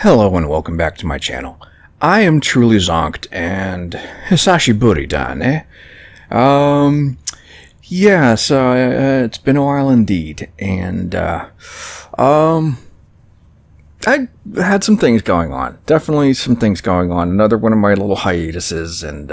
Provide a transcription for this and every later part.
Hello and welcome back to my channel. I am truly zonked and hisashi buridan, eh? It's been a while indeed, and I had some things going on. Definitely some things going on. Another one of my little hiatuses, and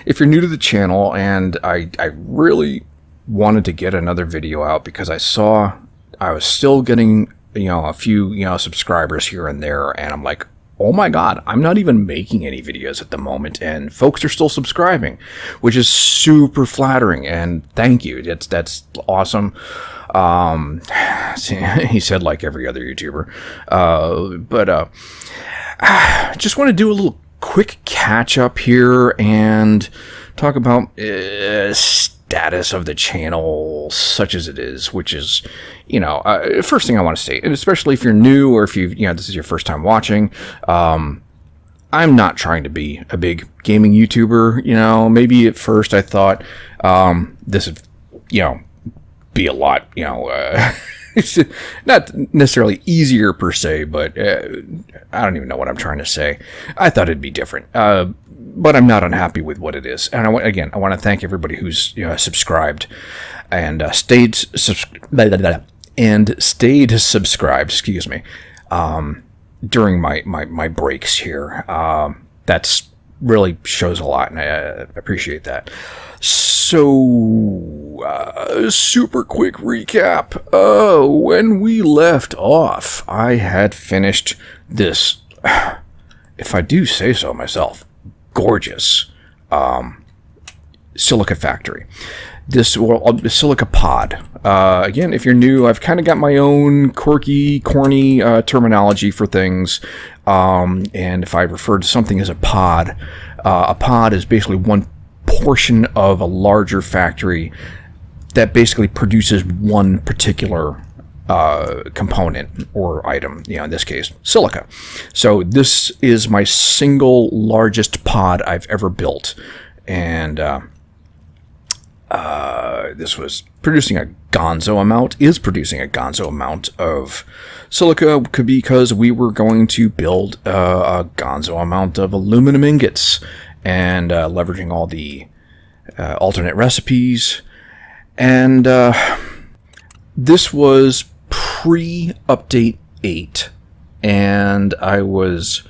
if you're new to the channel, and I really wanted to get another video out because I saw I was still getting a few subscribers here and there, and I'm like, oh my god, I'm not even making any videos at the moment, and folks are still subscribing, which is super flattering, and thank you. That's awesome. He said like every other YouTuber, just want to do a little quick catch up here and talk about status of the channel such as it is, which is, first thing I want to say, and especially if you're new or if this is your first time watching, I'm not trying to be a big gaming YouTuber. Maybe at first I thought this would, be a lot, not necessarily easier per se, but I don't even know what I'm trying to say. I thought it'd be different. But I'm not unhappy with what it is. And I want to thank everybody who's subscribed and stayed subscribed. Excuse me. During my breaks here, that's really shows a lot, and I appreciate that. So, super quick recap. When we left off, I had finished this, if I do say so myself, gorgeous silica factory. This silica pod. Again, if you're new, I've kind of got my own quirky, corny terminology for things. And if I refer to something as a pod is basically one portion of a larger factory that basically produces one particular component or item, in this case, silica. So this is my single largest pod I've ever built, and this was producing a gonzo amount of silica because we were going to build a gonzo amount of aluminum ingots, and leveraging all the alternate recipes, and this was pre-update 8, and I was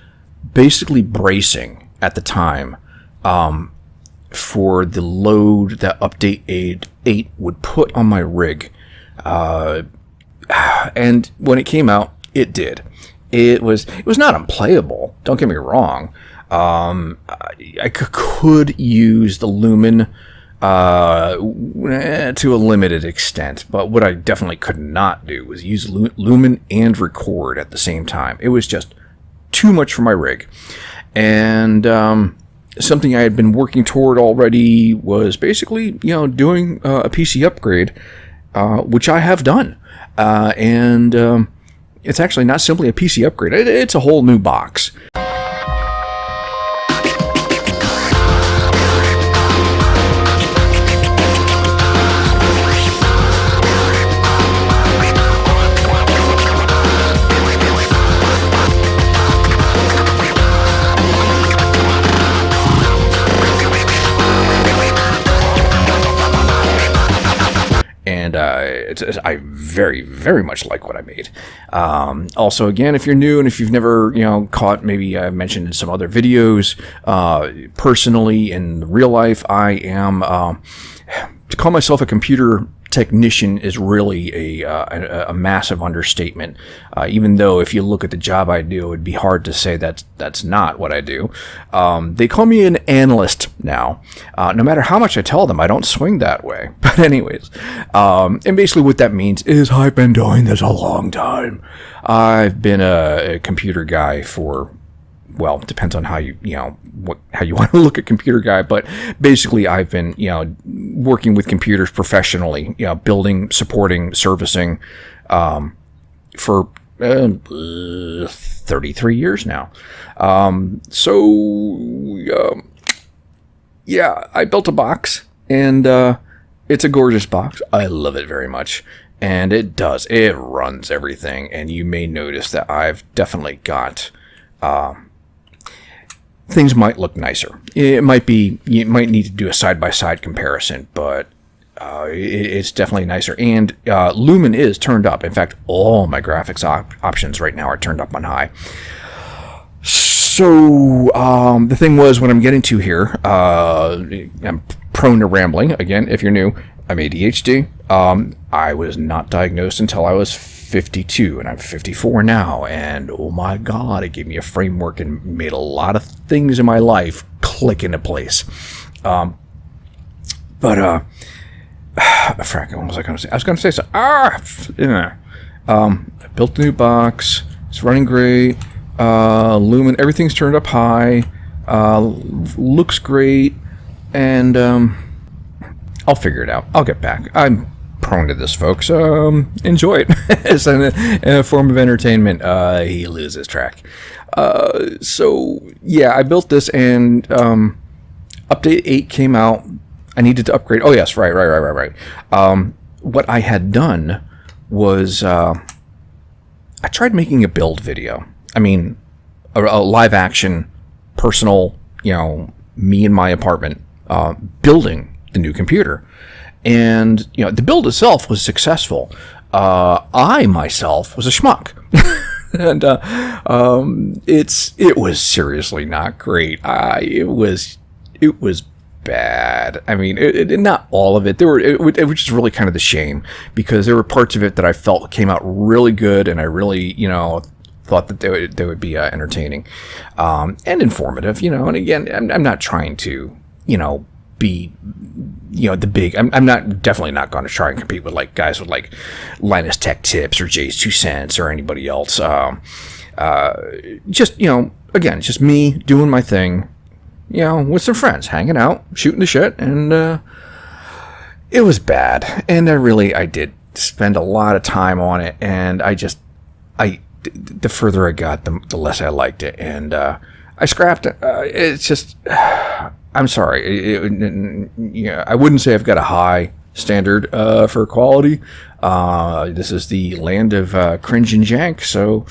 basically bracing at the time for the load that update 8 would put on my rig, and when it came out, it did. It was not unplayable, don't get me wrong. I could use the lumen to a limited extent, but what I definitely could not do was use lumen and record at the same time. It was just too much for my rig, and something I had been working toward already was basically doing a PC upgrade, which I have done, and it's actually not simply a PC upgrade, it's a whole new box. And I very, very much like what I made. Also, again, if you're new and if you've never, caught, maybe I mentioned in some other videos, personally, in real life, I am, to call myself a computer technician is really a massive understatement. Even though if you look at the job I do, it'd be hard to say that's not what I do. They call me an analyst now. No matter how much I tell them, I don't swing that way. But anyways, and basically what that means is I've been doing this a long time. I've been a computer guy for, well, it depends on how you want to look at computer guy, but basically I've been, working with computers professionally, building, supporting, servicing, for 33 years now. I built a box, and it's a gorgeous box. I love it very much. And it runs everything, and you may notice that I've definitely got things might look nicer. It might be, you might need to do a side-by-side comparison, but it's definitely nicer. And Lumen is turned up. In fact, all my graphics options right now are turned up on high. So the thing was, what I'm getting to here, I'm prone to rambling. Again, if you're new, I'm ADHD. I was not diagnosed until I was 52, and I'm 54 now. And oh my God, it gave me a framework and made a lot of things in my life click into place. Frank, what was I going to say? I was going to say so. I built a new box. It's running great. Lumen, everything's turned up high. Looks great, and I'll figure it out. I'll get back. I'm prone to this, folks. Enjoy it as a form of entertainment. He loses track. So yeah, I built this, and update 8 came out. I needed to upgrade. Oh yes, right. What I had done was I tried making a build video. I mean, a live action, personal, me in my apartment, building the new computer. And, the build itself was successful. I, myself, was a schmuck. And it was seriously not great. It was bad. I mean, not all of it. It was just really kind of the shame, because there were parts of it that I felt came out really good, and I really, thought that they would be entertaining and informative, and again, I'm not trying to, be, the big, I'm definitely not going to try and compete with like guys with like Linus Tech Tips or Jay's 2 Cents or anybody else. Just, again, just me doing my thing, with some friends, hanging out, shooting the shit, and it was bad. And I did spend a lot of time on it, and the further I got, the less I liked it, and I scrapped it. It's just, I'm sorry. I wouldn't say I've got a high standard for quality. This is the land of cringe and jank. So,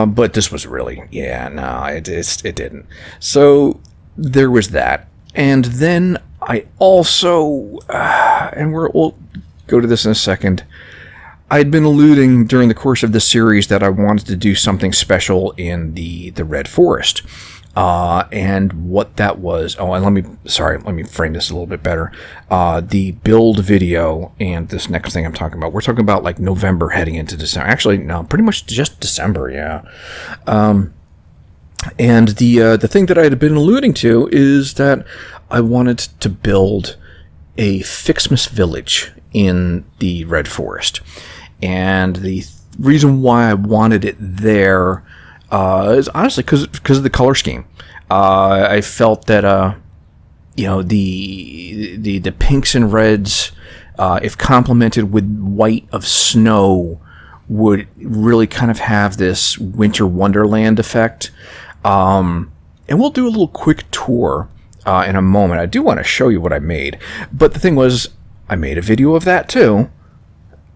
but this was really, it didn't. So there was that, and then I also, and we'll go to this in a second. I'd been alluding during the course of this series that I wanted to do something special in the Red Forest. And what that was, and let me frame this a little bit better. The build video and this next thing I'm talking about, we're talking about like November heading into December. Actually, no, pretty much just December, yeah. And the thing that I had been alluding to is that I wanted to build a Fixmas village in the Red Forest. And the reason why I wanted it there is honestly because of the color scheme. I felt that the pinks and reds, if complemented with white of snow, would really kind of have this winter wonderland effect. And we'll do a little quick tour in a moment. I do want to show you what I made, but the thing was, I made a video of that too.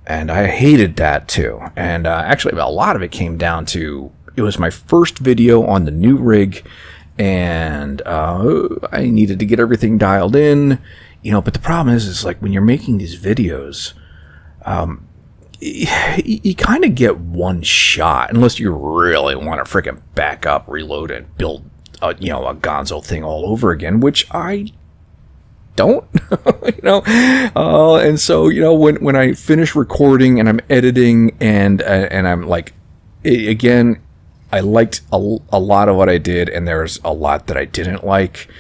And I hated that too. And actually, a lot of it came down to, it was my first video on the new rig, and I needed to get everything dialed in, but the problem is like when you're making these videos, you kind of get one shot, unless you really want to freaking back up, reload, and build a gonzo thing all over again, which I don't, and so, when I finish recording and I'm editing and I'm like, again, I liked a lot of what I did, and there's a lot that I didn't like,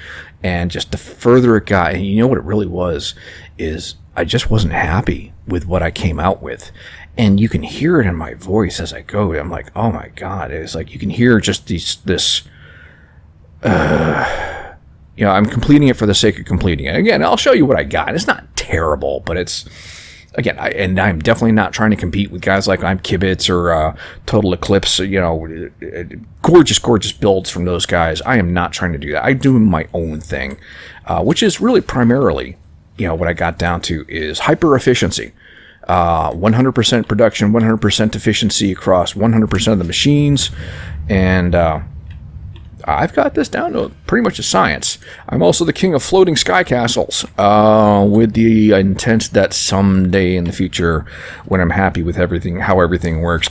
and just the further it got, and what it really was, is I just wasn't happy with what I came out with, and you can hear it in my voice as I go. I'm like, oh my God, it's like you can hear just this I'm completing it for the sake of completing it. Again, I'll show you what I got. It's not terrible, but it's, again, I'm definitely not trying to compete with guys like I'm Kibitz or Total Eclipse, gorgeous builds from those guys. I am not trying to do that. I do my own thing, which is really primarily, what I got down to is hyper efficiency. 100% production, 100% efficiency across 100% of the machines, and I've got this down to pretty much a science. I'm also the king of floating sky castles, with the intent that someday in the future, when I'm happy with everything, how everything works,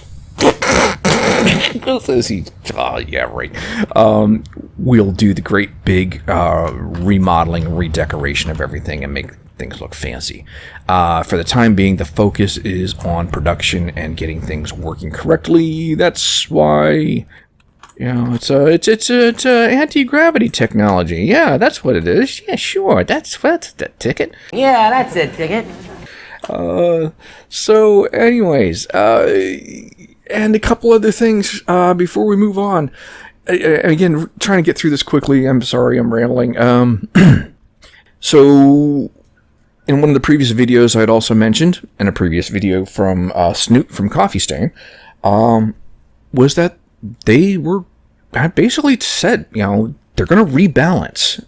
oh, yeah, right. We'll do the great big remodeling, redecoration of everything and make things look fancy. For the time being, the focus is on production and getting things working correctly. That's why, it's anti-gravity technology. Yeah, that's what it is. Yeah, sure. That's the ticket. Yeah, that's it, ticket. So, anyways, and a couple other things before we move on. Again, trying to get through this quickly. I'm sorry, I'm rambling. So, in one of the previous videos, I had also mentioned, in a previous video from Snoop from Coffee Stain, was that they basically said, they're going to rebalance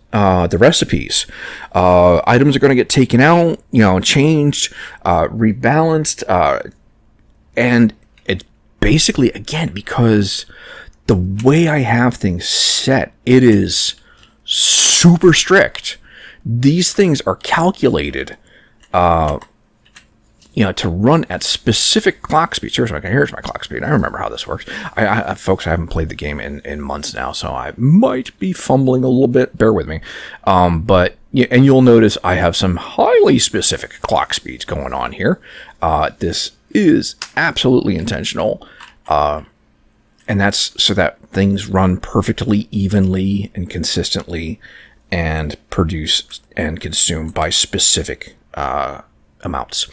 the recipes. Items are going to get taken out, changed, rebalanced, and it's basically, again, because the way I have things set, it is super strict. These things are calculated, to run at specific clock speeds. Here's my clock speed. I remember how this works. Folks, I haven't played the game in months now, so I might be fumbling a little bit. Bear with me. But you'll notice I have some highly specific clock speeds going on here. This is absolutely intentional. And that's so that things run perfectly, evenly, and consistently, and produce and consume by specific amounts.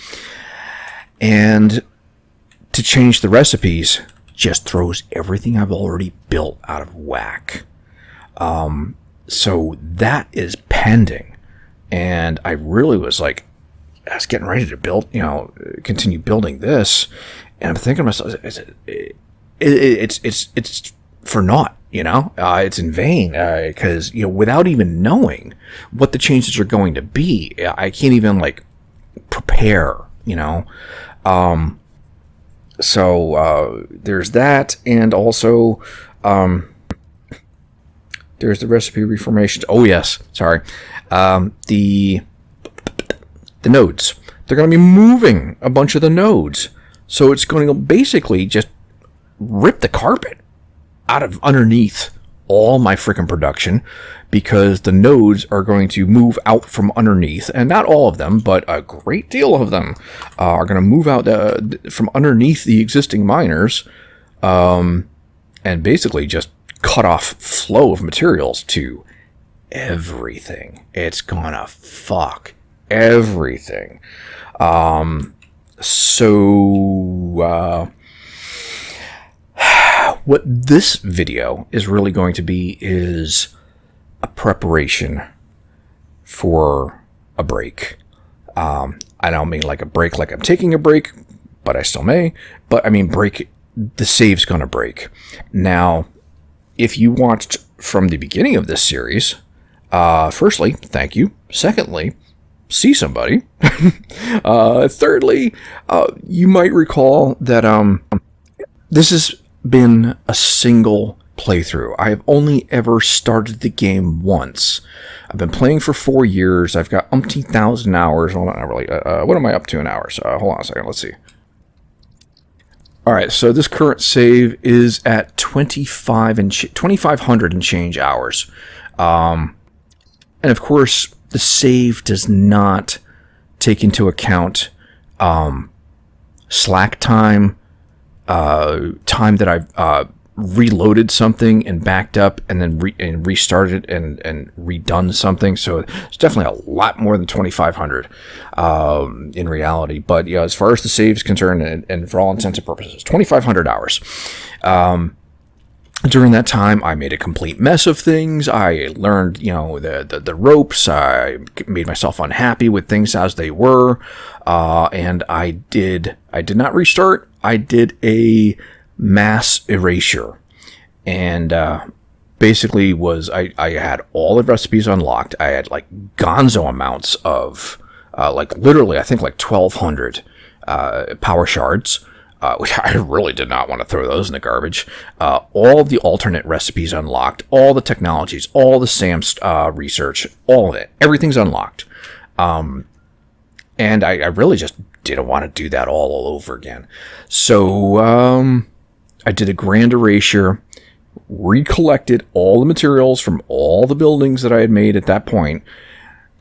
And to change the recipes just throws everything I've already built out of whack. So that is pending. And I really was I was getting ready to build, continue building this. And I'm thinking to myself, it's for naught. It's in vain, because, without even knowing what the changes are going to be, I can't even, prepare, So, there's that, and also, there's the recipe reformations. Oh, yes, sorry. The nodes. They're going to be moving a bunch of the nodes, so it's going to basically just rip the carpet out of underneath all my freaking production, because the nodes are going to move out from underneath, and not all of them, but a great deal of them are going to move out from underneath the existing miners, and basically just cut off flow of materials to everything. It's gonna fuck everything. What this video is really going to be is a preparation for a break. I don't mean like a break like I'm taking a break, but I still may. But I mean break, the save's going to break. Now, if you watched from the beginning of this series, firstly, thank you. Secondly, see somebody. Thirdly, you might recall that this has been a single playthrough. I have only ever started the game once. I've been playing for 4 years. I've got umpteen thousand hours. Well, not really. What am I up to in hours? Hold on a second. Let's see. All right, so this current save is at 2,500 and change hours. And of course, the save does not take into account slack time, time that I've reloaded something and backed up and then restarted and redone something. So it's definitely a lot more than 2,500 in reality. But yeah, as far as the save is concerned, and for all intents and purposes, 2,500 hours. During that time, I made a complete mess of things. I learned, the ropes. I made myself unhappy with things as they were. And I did not restart. I did a mass erasure. And basically I had all the recipes unlocked. I had gonzo amounts of, literally, I think 1,200 power shards. which I really did not want to throw those in the garbage. All the alternate recipes unlocked, all the technologies, all the SAM's research, all of it. Everything's unlocked. And I really just didn't want to do that all over again. So I did a grand erasure, recollected all the materials from all the buildings that I had made at that point,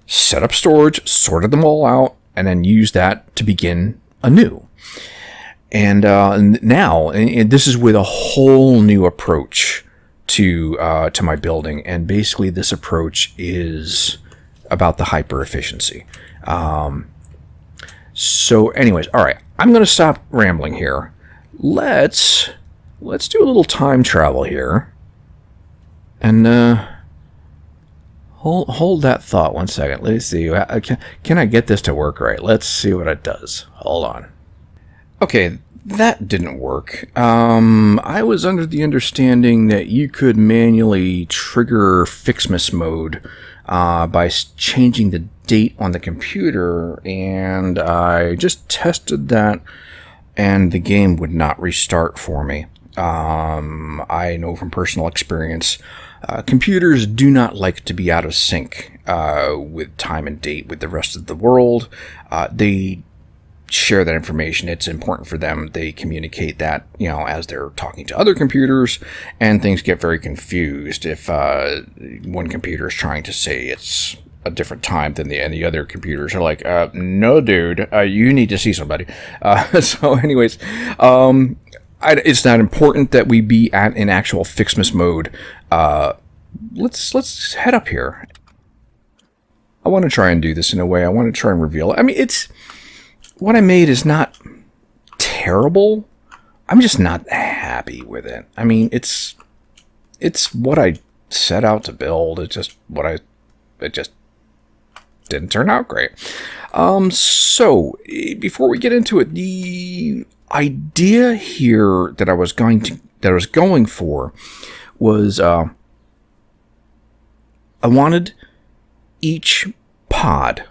set up storage, sorted them all out, and then used that to begin anew. And now, and this is with a whole new approach to my building. And basically, this approach is about the hyper efficiency. So, anyways, all right, I'm going to stop rambling here. Let's do a little time travel here, and hold that thought 1 second. Let's see. Can I get this to work right? Let's see what it does. Hold on. Okay, that didn't work. I was under the understanding that you could manually trigger Fixmas mode by changing the date on the computer, and I just tested that, and the game would not restart for me. I know from personal experience, computers do not like to be out of sync with time and date with the rest of the world. They share that information. It's important for them. They communicate that, as they're talking to other computers, and things get very confused if one computer is trying to say it's a different time than the other computers are like, no, dude, you need to see somebody. So anyways, it's not important that we be in actual Fixmas mode. Let's head up here. I want to try and do this in a way. I want to try and reveal it. I mean, what I made is not terrible. I'm just not happy with it. I mean, it's what I set out to build. It just didn't turn out great. So before we get into it, the idea here that I was going for was I wanted each pod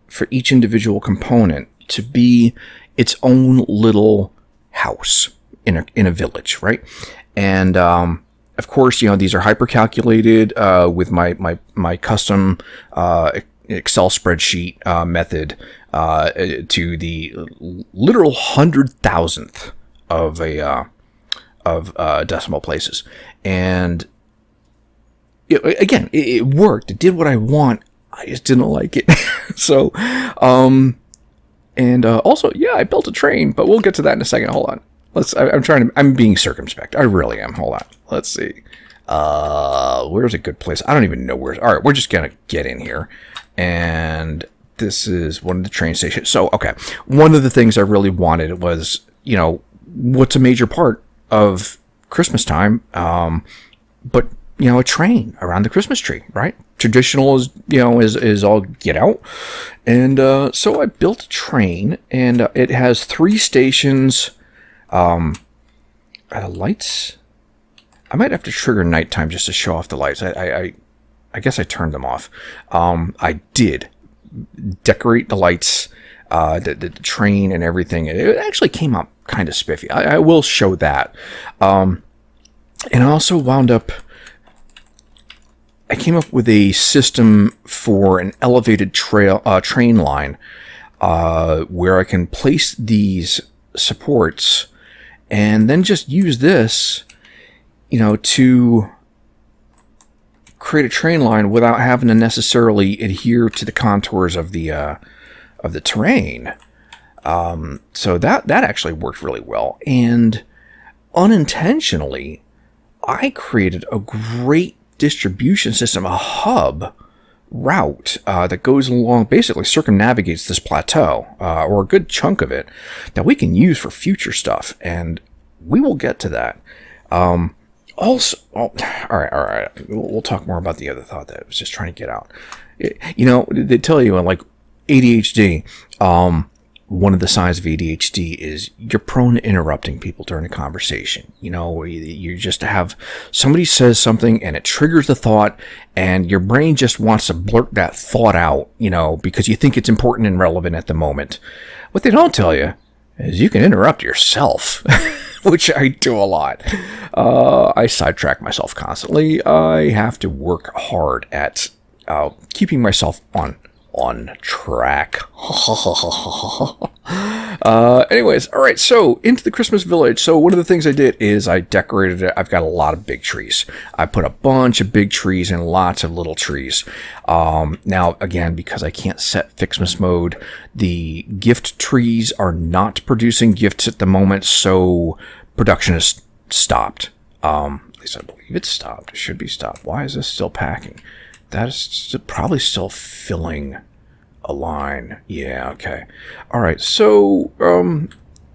for each individual component to be its own little house in a village, right? And of course, these are hyper calculated with my custom Excel spreadsheet method to the literal 100,000th of decimal places. And it worked. It did what I want. I just didn't like it. So, also, yeah, I built a train, but we'll get to that in a second. Hold on. I'm being circumspect. I really am. Hold on. Let's see. Where's a good place? I don't even know where. All right, we're just going to get in here. And this is one of the train stations. So, okay. One of the things I really wanted was, what's a major part of Christmas time? But, a train around the Christmas tree, right? Traditional is all get out. And so I built a train, and it has 3 stations. Are the lights? I might have to trigger nighttime just to show off the lights. I guess I turned them off. I did decorate the lights, the train and everything. It actually came out kind of spiffy. I will show that. And I also wound up... I came up with a system for an elevated train line where I can place these supports and then just use this, to create a train line without having to necessarily adhere to the contours of the terrain. So that actually worked really well. And unintentionally, I created a great distribution system, a hub route that goes along, basically circumnavigates this plateau, or a good chunk of it, that we can use for future stuff. And we will get to that. Also, all right. We'll talk more about the other thought that I was just trying to get out. They tell you, like ADHD, one of the signs of ADHD is you're prone to interrupting people during a conversation. You just have somebody says something and it triggers the thought, and your brain just wants to blurt that thought out, because you think it's important and relevant at the moment. What they don't tell you is you can interrupt yourself, which I do a lot. I sidetrack myself constantly. I have to work hard at keeping myself on track. Anyways, all right, so into the Christmas village. So one of the things I did is I decorated it. I've got a lot of big trees. I put a bunch of big trees and lots of little trees. Now, again, because I can't set Fixmas mode, the gift trees are not producing gifts at the moment, so production is stopped. At least I believe it's stopped. It should be stopped. Why is this still packing? That is probably still filling a line. Yeah, okay. All right, so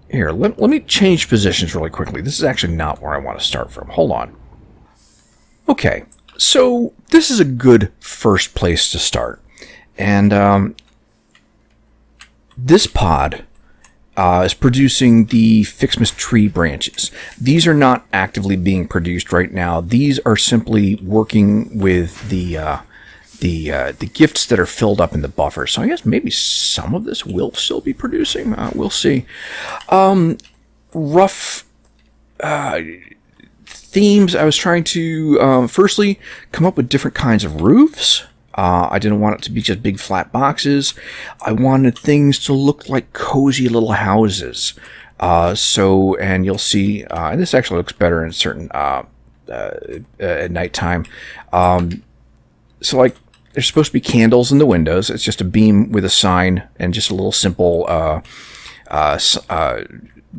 here, let me change positions really quickly. This is actually not where I want to start from. Hold on. Okay, so this is a good first place to start. And this pod is producing the Fixmas tree branches. These are not actively being produced right now. These are simply working with the gifts that are filled up in the buffer. So I guess maybe some of this will still be producing. We'll see. Rough themes. I was trying to firstly come up with different kinds of roofs. I didn't want it to be just big flat boxes. I wanted things to look like cozy little houses. And you'll see, and this actually looks better in certain, at nighttime. So like, there's supposed to be candles in the windows. It's just a beam with a sign and just a little simple,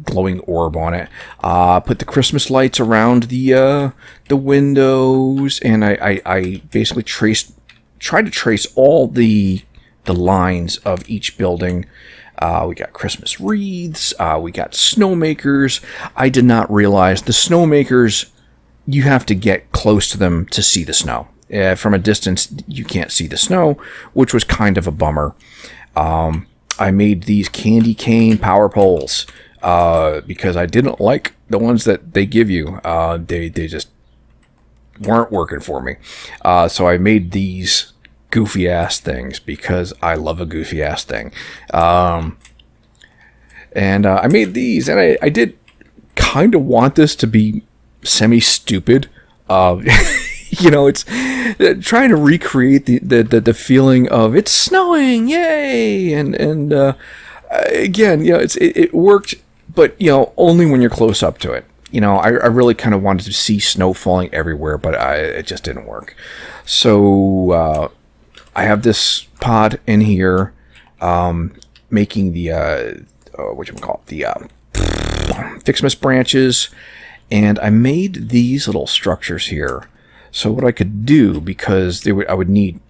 glowing orb on it. Put the Christmas lights around the windows, and I basically tried to trace all the lines of each building. We got Christmas wreaths. We got snowmakers. I did not realize the snowmakers, you have to get close to them to see the snow. From a distance, you can't see the snow, which was kind of a bummer. I made these candy cane power poles because I didn't like the ones that they give you. They just weren't working for me. So I made these goofy ass things because I love a goofy ass thing. And I made these, and I did kind of want this to be semi-stupid. It's trying to recreate the feeling of it's snowing, yay! And again, it worked, but only when you're close up to it. I really kind of wanted to see snow falling everywhere, but it just didn't work. So I have this pod in here, making the Fixmas branches, and I made these little structures here. So what I could do, because I would need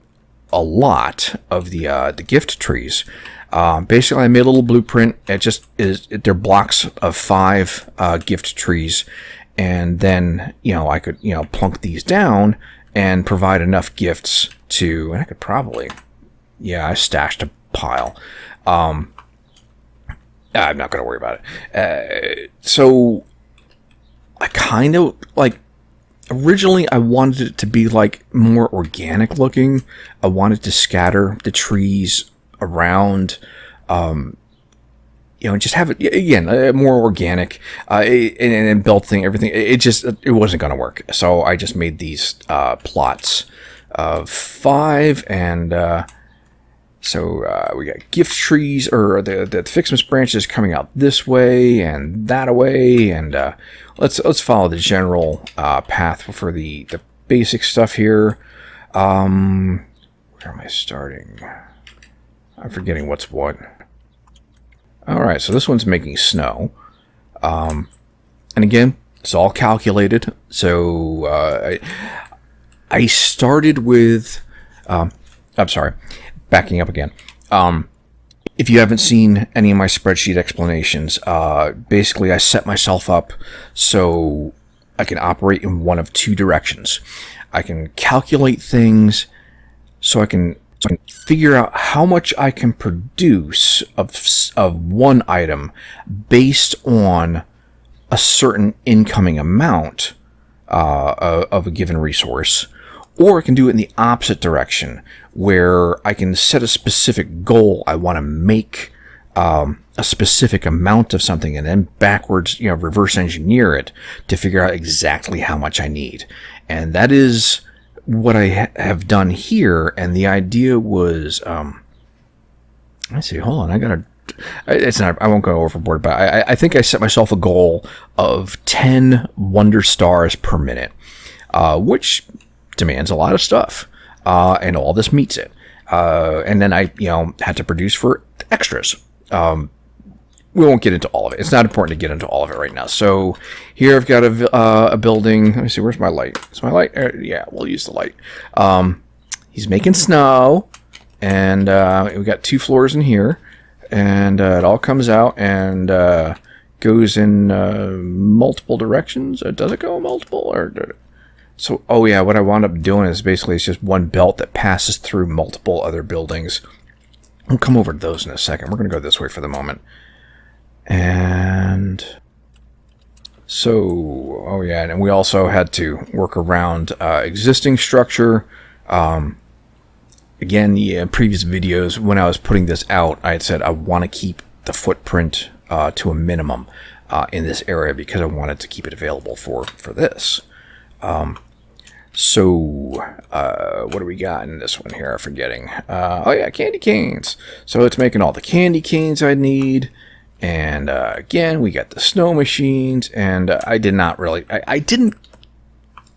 a lot of the gift trees. Basically, I made a little blueprint. They're blocks of 5 gift trees, and then I could plunk these down and provide enough gifts to. And I could probably, I stashed a pile. I'm not going to worry about it. So I kind of like. Originally, I wanted it to be like more organic looking. I wanted to scatter the trees around, and just have it again more organic, and build everything. It wasn't going to work. So I just made these plots of 5, and so we got gift trees, or the Fixmas branches coming out this way and that way, and let's follow the general path for the basic stuff here. Where am I starting? I'm forgetting what's what. All right, so this one's making snow, and again, it's all calculated. So I started with. I'm sorry. Backing up again. If you haven't seen any of my spreadsheet explanations, basically I set myself up so I can operate in one of 2 directions. I can calculate things so I can figure out how much I can produce of one item based on a certain incoming amount of a given resource. Or I can do it in the opposite direction, where I can set a specific goal I want to make a specific amount of something and then backwards, reverse engineer it to figure out exactly how much I need. And that is what I have done here. And the idea was, let's see, hold on, I won't go overboard, but I think I set myself a goal of 10 wonder stars per minute, which demands a lot of stuff, and all this meets it. And then I, had to produce for extras. We won't get into all of it. It's not important to get into all of it right now. So here I've got a building. Let me see, where's my light? Is my light? Yeah, we'll use the light. He's making snow, and we got 2 floors in here. And it all comes out and goes in multiple directions. Does it go multiple? So, oh yeah, what I wound up doing is basically it's just one belt that passes through multiple other buildings. I'll come over to those in a second. We're going to go this way for the moment. And so, oh yeah, and we also had to work around existing structure. Again, previous videos, when I was putting this out, I had said I want to keep the footprint to a minimum in this area because I wanted to keep it available for this. So, what do we got in this one here? I'm forgetting. Oh yeah, candy canes. So it's making all the candy canes I need. And again, we got the snow machines. And I didn't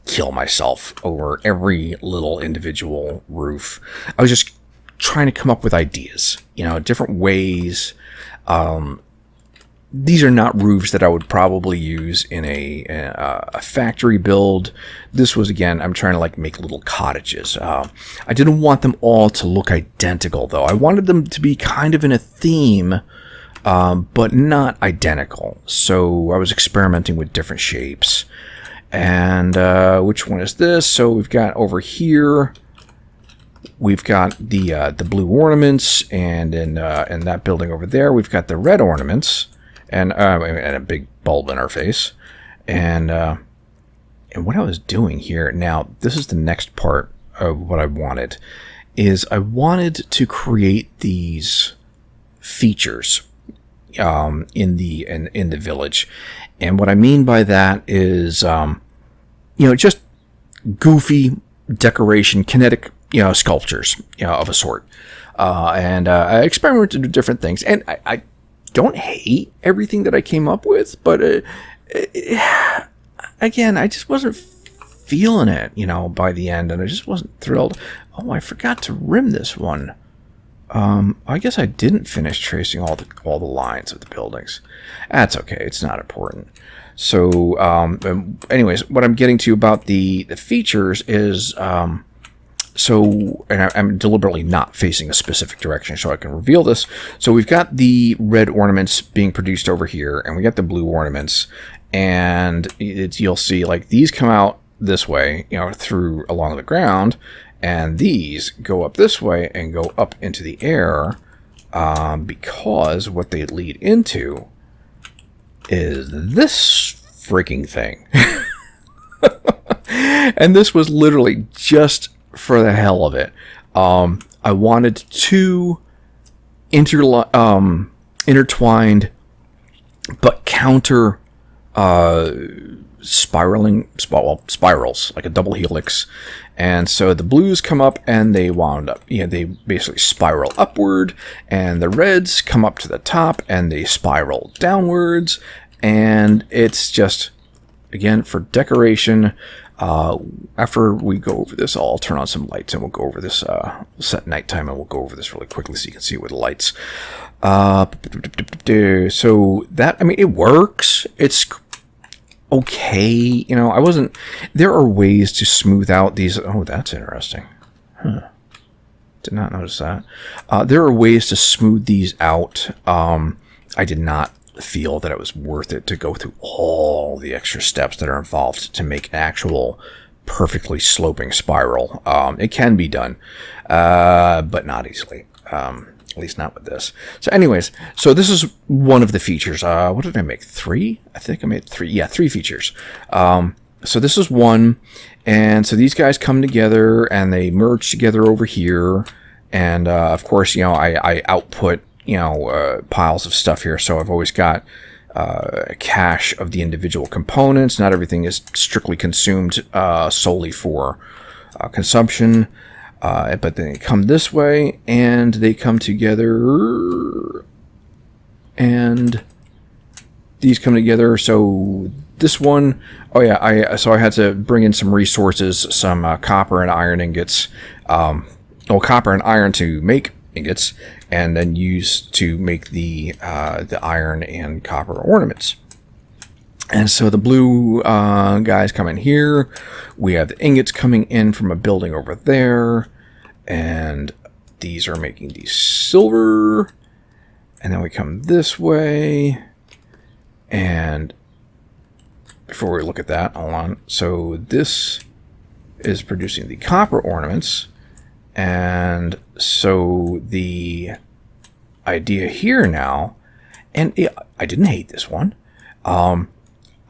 kill myself over every little individual roof. I was just trying to come up with ideas, different ways. These are not roofs that I would probably use in a factory build. This was, again, I'm trying to make little cottages. I didn't want them all to look identical, though. I wanted them to be kind of in a theme, but not identical. So I was experimenting with different shapes. And which one is this? So we've got over here, we've got the blue ornaments, and in that building over there, we've got the red ornaments, and a big bulb in our face. And what I was doing here, now this is the next part of what I wanted, is I wanted to create these features in the village. And what I mean by that is, just goofy decoration, kinetic, sculptures, of a sort. And I experimented with different things. And I don't hate everything that I came up with, but again, I just wasn't feeling it, by the end. And I just wasn't thrilled. Oh, I forgot to rim this one. I guess I didn't finish tracing all the lines of the buildings. That's okay. It's not important. So, anyways, what I'm getting to about the features is, and I'm deliberately not facing a specific direction so I can reveal this. So we've got the red ornaments being produced over here, and we got the blue ornaments, and you'll see these come out this way, through along the ground. And these go up this way and go up into the air because what they lead into is this freaking thing. And this was literally just for the hell of it. I wanted 2 intertwined but counter spirals, like a double helix. And so the blues come up and they wound up, they basically spiral upward, and the reds come up to the top and they spiral downwards. And it's just, again, for decoration. After we go over this, I'll turn on some lights and we'll go over this, we'll set nighttime and we'll go over this really quickly so you can see it with the lights. So that, it works. It's okay. There are ways to smooth out these. Oh, that's interesting. Did not notice that. There are ways to smooth these out. I did not feel that it was worth it to go through all the extra steps that are involved to make an actual perfectly sloping spiral. It can be done, but not easily. At least not with this. So anyways, so this is one of the features. What did I make? 3? I think I made 3. Yeah, 3 features. So this is one. And so these guys come together and they merge together over here. And of course, I output, piles of stuff here. So I've always got a cache of the individual components. Not everything is strictly consumed solely for consumption. But then they come this way, and they come together, and these come together. So this one, oh yeah, I had to bring in some resources, some copper and iron ingots, copper and iron to make ingots, and then use to make the iron and copper ornaments. And so the blue guys come in here. We have the ingots coming in from a building over there. And these are making the silver. And then we come this way. And before we look at that, hold on. So this is producing the copper ornaments. And so the idea here now, and I didn't hate this one.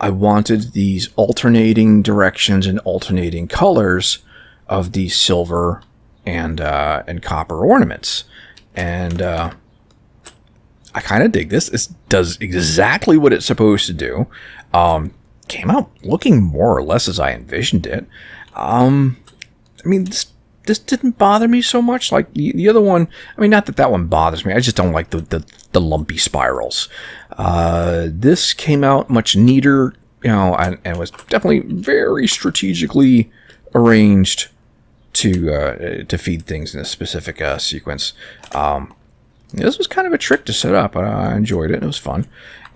I wanted these alternating directions and alternating colors of these silver and copper ornaments. And I kind of dig this. This does exactly what it's supposed to do. Came out looking more or less as I envisioned it. I mean, this didn't bother me so much. Like the other one, I mean, not that one bothers me. I just don't like the lumpy spirals. This came out much neater, and was definitely very strategically arranged to feed things in a specific sequence. This was kind of a trick to set up, but I enjoyed it. It was fun.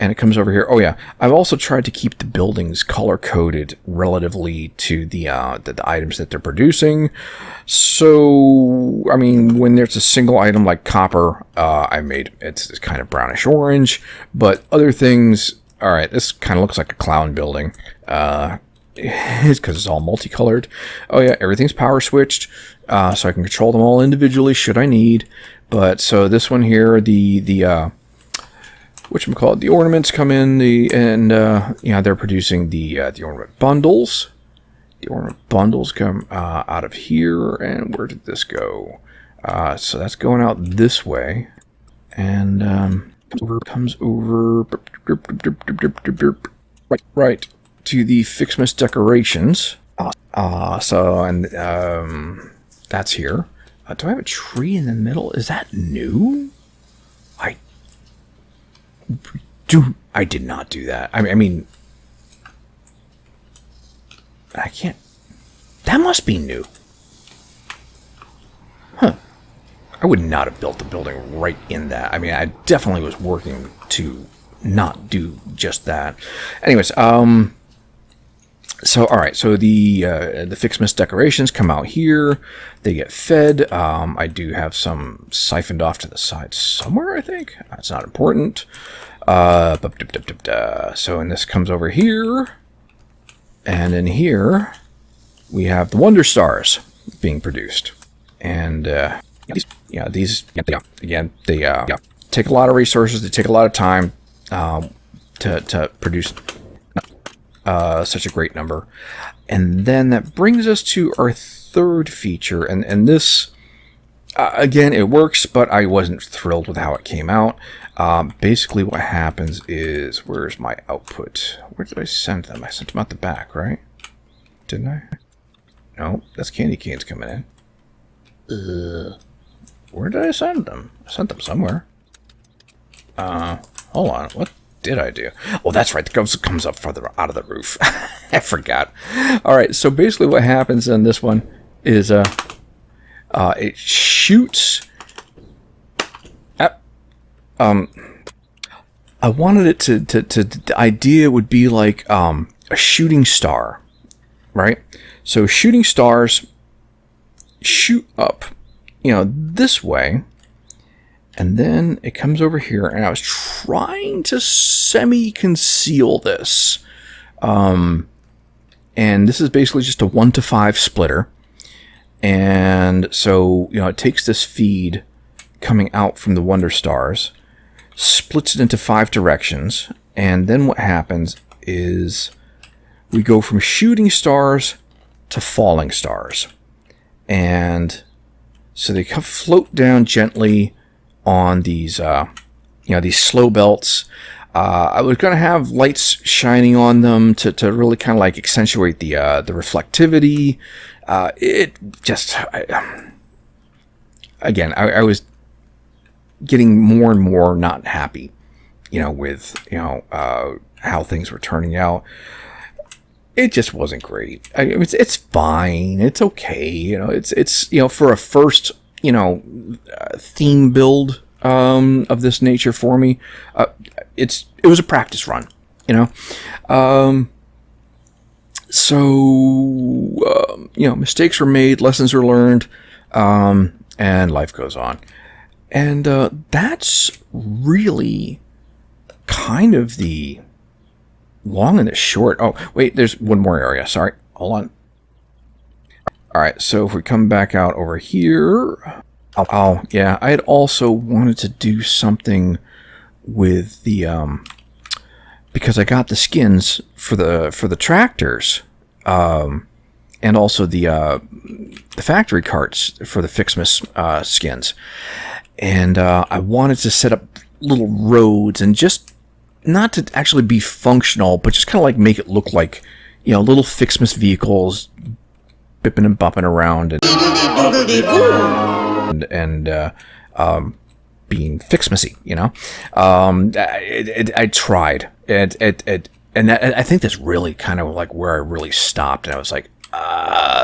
And it comes over here. Oh yeah, I've also tried to keep the buildings color coded relatively to the items that they're producing. So I mean, when there's a single item like copper, I made it's kind of brownish orange. But other things, all right, this kind of looks like a clown building. It's because it's all multicolored. Oh yeah, everything's power switched, so I can control them all individually should I need. But so this one here, the ornaments come in, they're producing the ornament bundles. The ornament bundles come out of here, and where did this go? So that's going out this way, and comes over right to the Fixmas decorations. That's here. Do I have a tree in the middle? Is that new? I did not do that. I mean, I can't. That must be new. Huh. I would not have built the building right in that. I mean, I definitely was working to not do just that. Anyways, so all right, so the Fixmas decorations come out here. They get fed. I do have some siphoned off to the side somewhere, I think. That's not important. So, and this comes over here. And in here, we have the Wonder Stars being produced. And, these take a lot of resources. They take a lot of time to produce such a great number. And then that brings us to our third feature. And this, again, it works, but I wasn't thrilled with how it came out. Basically what happens is, where's my output? Where did I send them? I sent them out the back, right? Didn't I? No, that's candy canes coming in. Where did I send them? I sent them somewhere. Hold on. What did I do? Oh, that's right. The ghost comes up further out of the roof. I forgot. All right. So basically what happens in this one is it shoots at, I wanted it to the idea would be like a shooting star, right? So shooting stars shoot up, this way, and then it comes over here, and I was trying to semi-conceal this. And this is basically just a 1-to-5 splitter. And so, it takes this feed coming out from the Wonder Stars, splits it into 5 directions, and then what happens is we go from shooting stars to falling stars. And so they float down gently on these, these slow belts. I was going to have lights shining on them to really kind of like accentuate the reflectivity. It just, I was getting more and more not happy, with, how things were turning out. It just wasn't great. It's fine. It's okay. It's for a first, theme build of this nature for me. It was a practice run, mistakes were made, lessons were learned, and life goes on. And that's really kind of the long and the short. Oh, wait, there's one more area. Sorry. Hold on. All right, so if we come back out over here. Oh, yeah, I had also wanted to do something with the because I got the skins for the tractors, and also the factory carts for the Fixmas skins, and I wanted to set up little roads and just not to actually be functional, but just kind of like make it look like little Fixmas vehicles bipping and bopping around and being Fixmasy, I tried, and I think that's really kind of like where I really stopped, and I was like,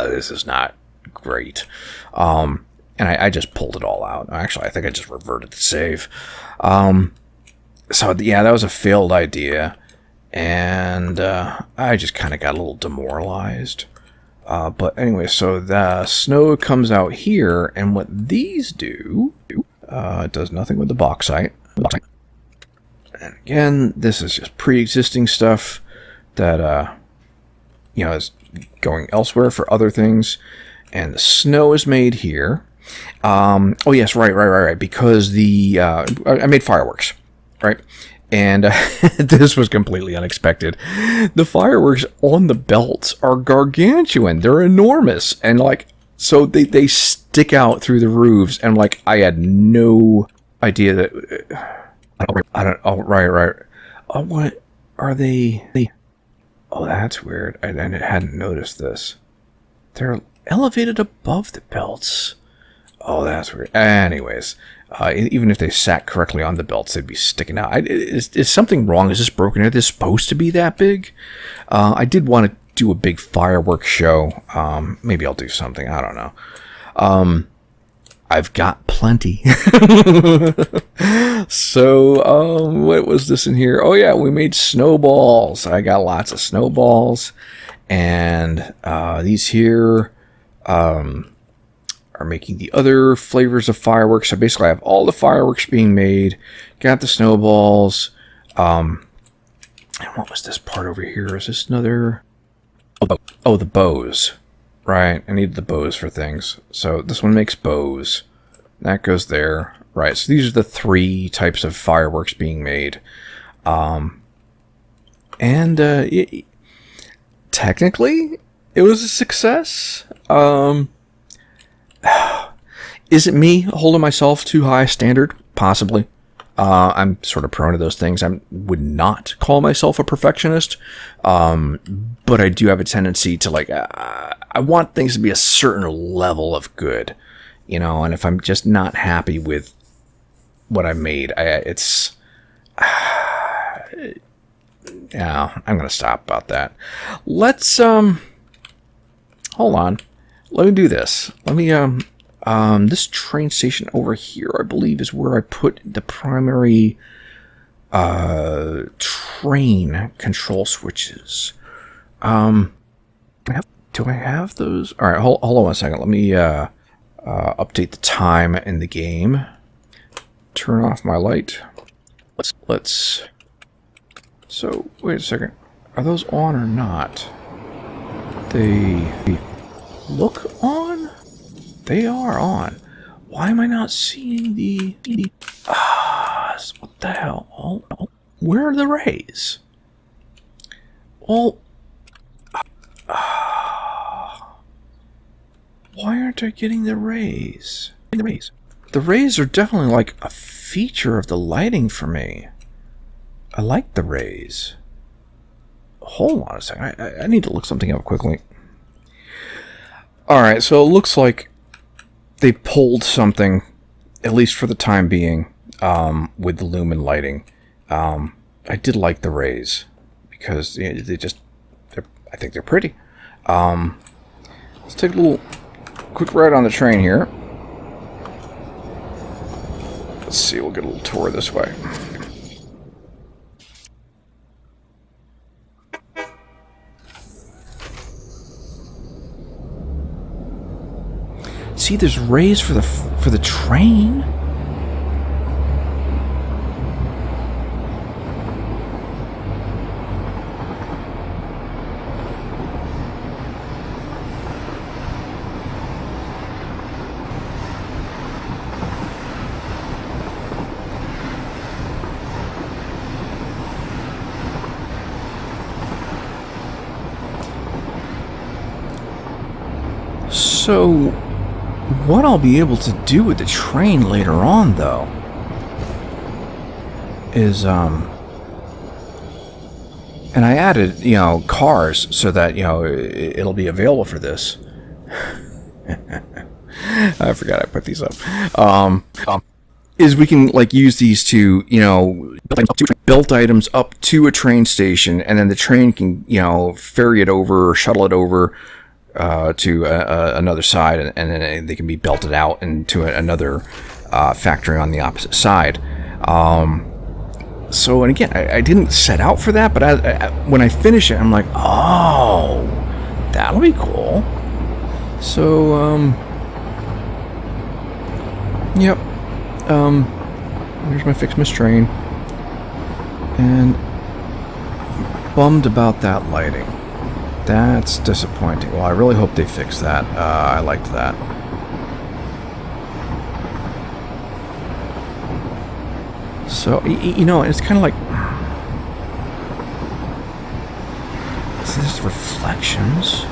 this is not great, and I just pulled it all out. Actually, I think I just reverted the save. So yeah, that was a failed idea, and I just kind of got a little demoralized. But anyway, so the snow comes out here, and what these do, it does nothing with the bauxite. And again, this is just pre-existing stuff that, is going elsewhere for other things. And the snow is made here. Oh yes, right. Because I made fireworks, right? And this was completely unexpected. The fireworks on the belts are gargantuan. They're enormous. And so they stick out through the roofs. And I had no idea that, right. Oh, what are they? Oh, that's weird. I hadn't noticed this. They're elevated above the belts. Oh, that's weird. Anyways, even if they sat correctly on the belts, they'd be sticking out. Is something wrong? Is this broken? Is this supposed to be that big? I did want to do a big fireworks show. Maybe I'll do something. I don't know. I've got plenty. So, what was this in here? Oh, yeah, we made snowballs. I got lots of snowballs. And these here are making the other flavors of fireworks. So basically I have all the fireworks being made, got the snowballs, and what was this part over here? Is this another? Oh, the bows, right? I need the bows for things. So this one makes bows. That goes there, right? So these are the 3 types of fireworks being made. Technically, it was a success. Is it me holding myself too high standard? Possibly. I'm sort of prone to those things. I would not call myself a perfectionist, but I do have a tendency to I want things to be a certain level of good, and if I'm just not happy with what I made, it's yeah, I'm gonna stop about that. Let's hold on. Let me do this. Let me this train station over here, I believe, is where I put the primary train control switches. Do I have those? All right, hold on 1 second. Let me update the time in the game. Turn off my light. Let's. So wait a second. Are those on or not? They look on. They are on. Why am I not seeing the what the hell? Where are the rays? Well, why aren't I getting the rays? The rays are definitely like a feature of the lighting for me. I like the rays. Hold on a second. I need to look something up quickly. Alright, so it looks like they pulled something, at least for the time being, with the lumen lighting. I did like the rays, because I think they're pretty. Let's take a little quick ride on the train here. Let's see, we'll get a little tour this way. See, there's rays for the train. So, what I'll be able to do with the train later on, though, is, and I added, you know, cars so that, you know, it'll be available for this. I forgot I put these up. Is we can, like, use these to, you know, built items up to a train station, and then the train can, you know, ferry it over or shuttle it over to another side, and then they can be belted out into another factory on the opposite side. So, and again, I didn't set out for that, but when I finish it, I'm like, oh, that'll be cool. So, yep. Here's my Fixmas train. And bummed about that lighting. That's disappointing. Well, I really hope they fix that. I liked that. So, you know, it's kind of like... So there's reflections.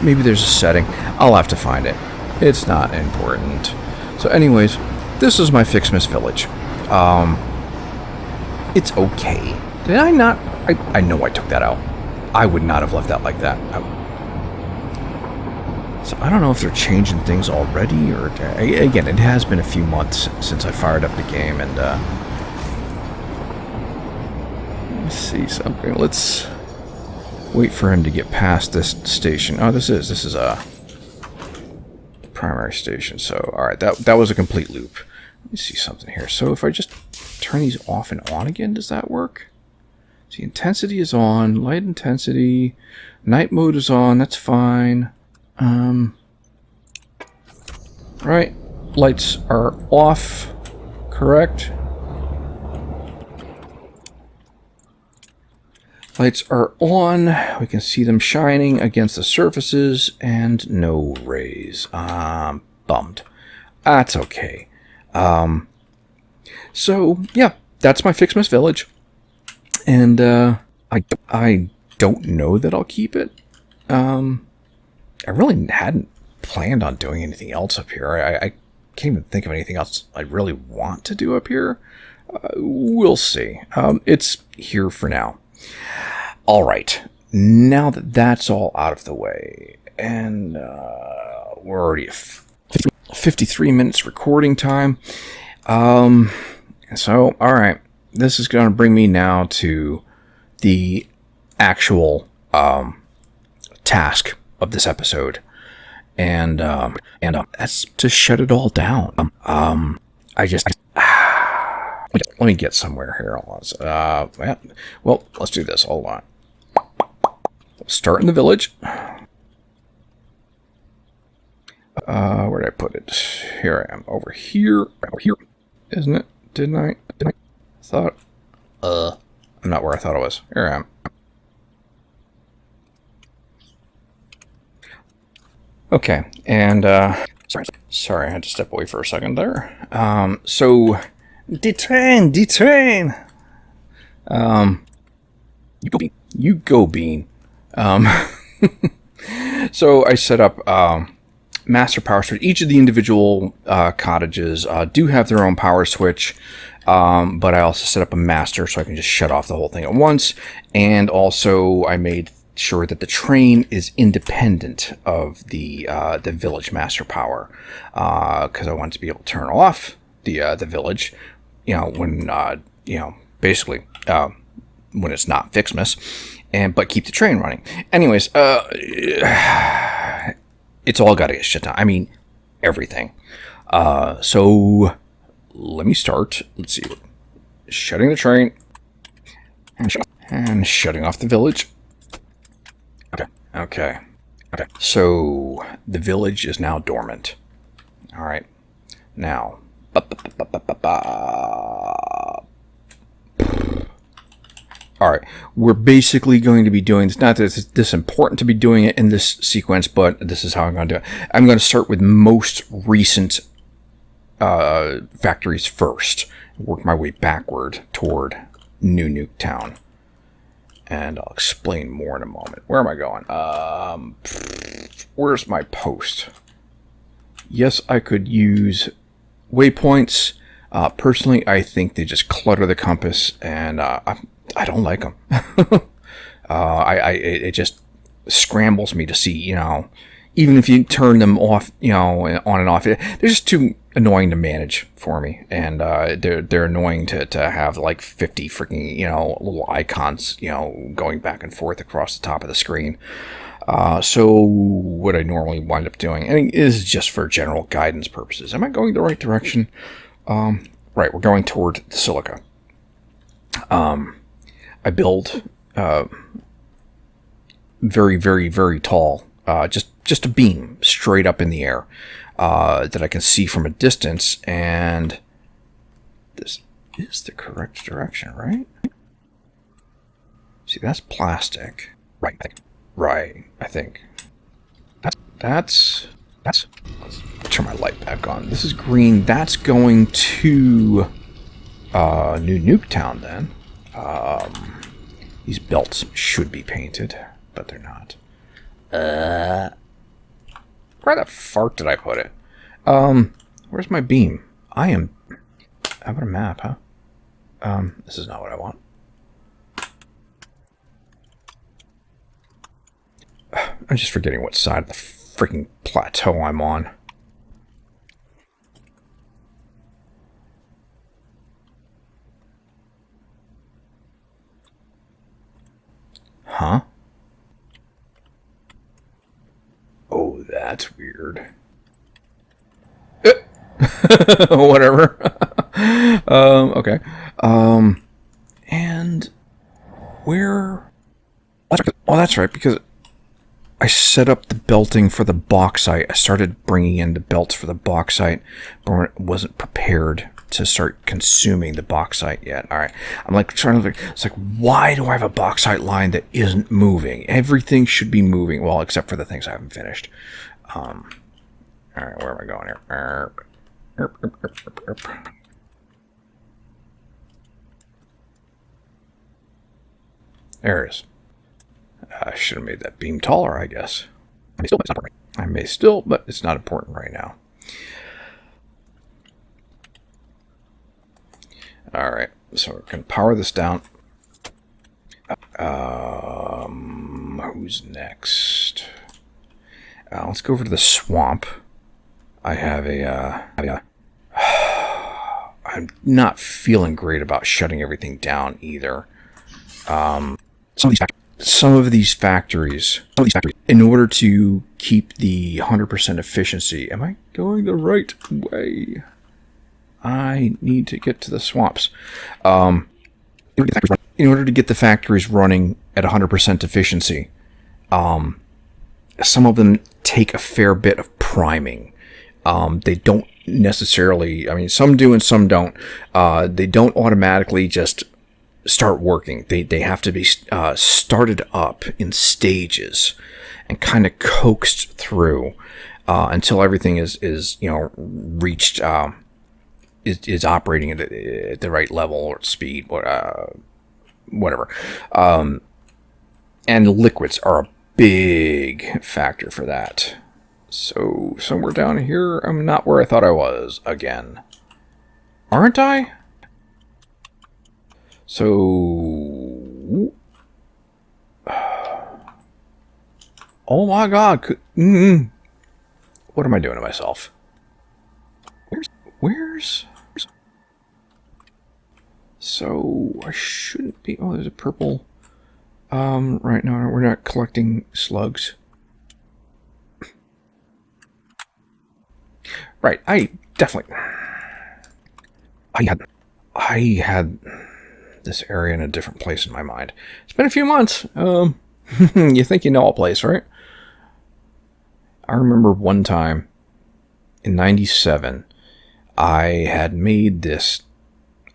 Maybe there's a setting. I'll have to find it. It's not important. So anyways, this is my Fixmas village. It's okay. Did I not? I know I took that out. I would not have left that like that. So I don't know if they're changing things already, or... Again, it has been a few months since I fired up the game, and let's see something. Let's wait for him to get past this station. Oh, this is a primary station. So, alright, that was a complete loop. Let me see something here. So if I just turn these off and on again, does that work? See, intensity is on, light intensity, night mode is on, that's fine. Right, lights are off, correct? Lights are on, we can see them shining against the surfaces, and no rays. Bummed. That's okay. So, yeah, that's my Fixmas village. And, I don't know that I'll keep it. I really hadn't planned on doing anything else up here. I can't even think of anything else I really want to do up here. We'll see. It's here for now. All right. Now that that's all out of the way, and we're already at 53 minutes recording time. So, all right. This is going to bring me now to the actual task of this episode. And that's to shut it all down. Let me get somewhere here. Well, let's do this. Hold on. Start in the village. Where did I put it? Here I am. Over here. Isn't it? Didn't I? Thought. I'm not where I thought it was. Here I am. Okay, and sorry, I had to step away for a second there. So, detrain. You go, Bean. So I set up master power switch. Each of the individual cottages do have their own power switch, but I also set up a master so I can just shut off the whole thing at once. And also I made sure that the train is independent of the village master power, because I want to be able to turn off the village, when basically when it's not Fixmas, but keep the train running. Anyways, it's all got to get shut down. I mean, everything. So let me start. Let's see. Shutting the train and shutting off the village. Okay. So the village is now dormant. All right. Now. All right. We're basically going to be doing this. Not that it's this important to be doing it in this sequence, but this is how I'm going to do it. I'm going to start with most recent factories first. Work my way backward toward New Nuketown. And I'll explain more in a moment. Where am I going? Where's my post? Yes, I could use waypoints. Personally, I think they just clutter the compass, and I don't like them. It just scrambles me to see, even if you turn them off, on and off. They're just too annoying to manage for me, and they're annoying to have like 50 freaking little icons going back and forth across the top of the screen. So what I normally wind up doing, and it is just for general guidance purposes. Am I going the right direction? Right, we're going toward the silica. I build very, very, very tall, just a beam straight up in the air. That I can see from a distance, and this is the correct direction, right? See, that's plastic. Right, I think. That's let's turn my light back on. This is green. That's going to New Nuketown then. These belts should be painted, but they're not. Where the fuck did I put it? Where's my beam? How about a map, huh? This is not what I want. I'm just forgetting what side of the freaking plateau I'm on. Huh? Oh, that's weird. Whatever. Okay. And where? Oh, that's right, because I set up the belting for the bauxite. I started bringing in the belts for the bauxite, but wasn't prepared to start consuming the bauxite yet. All right. I'm like trying to, it's like, why do I have a bauxite line that isn't moving? Everything should be moving. Well, except for the things I haven't finished. All right. Where am I going here? There it is. I should have made that beam taller, I guess. I may still, but it's not important right now. Alright, so we're going to power this down. Who's next? Let's go over to the swamp. I have I'm not feeling great about shutting everything down either. Some of these factories, in order to keep the 100% efficiency, am I going the right way? I need to get to the swamps. In order to get the factories running at 100% efficiency, some of them take a fair bit of priming. They don't necessarily, I mean, some do and some don't. They don't automatically just start working. They have to be started up in stages and kind of coaxed through until everything is reached, is operating at the right level or speed, whatever. And liquids are a big factor for that. So, somewhere down here, I'm not where I thought I was again. Aren't I? So... Oh my god. What am I doing to myself? Where's... So, I shouldn't be... Oh, there's a purple... right now, we're not collecting slugs. Right, I definitely... I had this area in a different place in my mind. It's been a few months. You think you know a place, right? I remember one time in '97, I had made this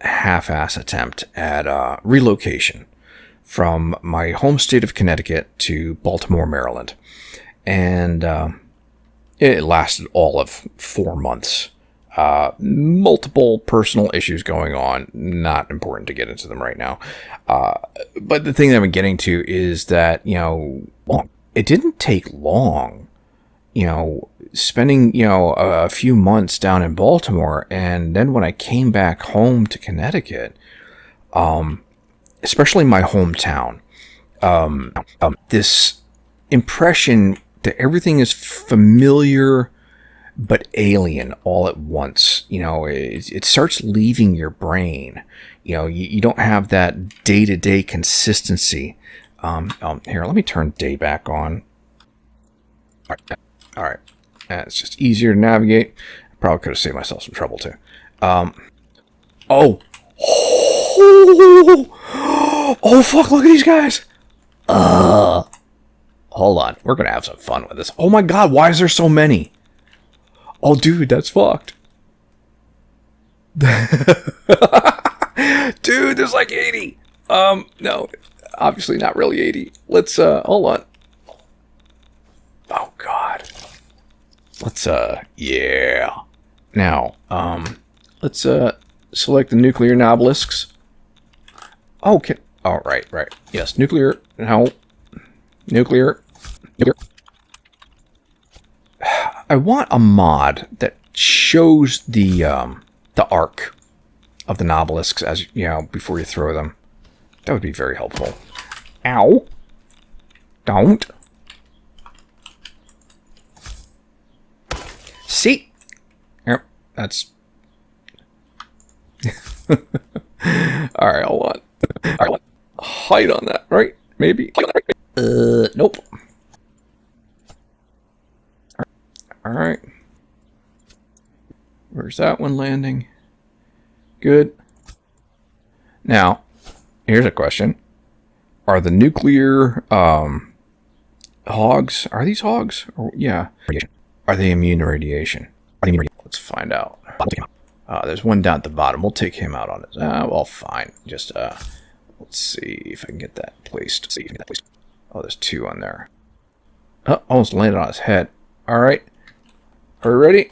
half-ass attempt at relocation from my home state of Connecticut to Baltimore, Maryland. And it lasted all of 4 months. Multiple personal issues going on. Not important to get into them right now. But the thing that I'm getting to is that, you know, it didn't take long, you know, spending, you know, a few months down in Baltimore. And then when I came back home to Connecticut, especially my hometown, this impression that everything is familiar but alien all at once. You know, it starts leaving your brain. You know, you don't have that day-to-day consistency. Here, let me turn day back on. All right. It's just easier to navigate. I probably could have saved myself some trouble too. Oh, fuck, look at these guys. Hold on. We're going to have some fun with this. Oh my god, why is there so many? Oh, dude, that's fucked. Dude, there's like 80. No, obviously not really 80. Let's, hold on. Oh, God. Let's, yeah. Now, let's, select the nuclear nobelisks. Oh, okay. Oh, right. Yes, nuclear. No. Nuclear. I want a mod that shows the arc of the nobelisks as you know before you throw them. That would be very helpful. Ow! Don't. See? Yep, that's. All right, hold on. All right, height on that, right? Maybe. Nope. All right. Where's that one landing? Good. Now, here's a question. Are the nuclear hogs, are these hogs? Or, yeah. Are they immune to radiation? Let's find out. There's one down at the bottom. We'll take him out on it. Well, fine. Just, let's see if I can get that placed. Oh, there's two on there. Oh, almost landed on his head. All right. Are we ready?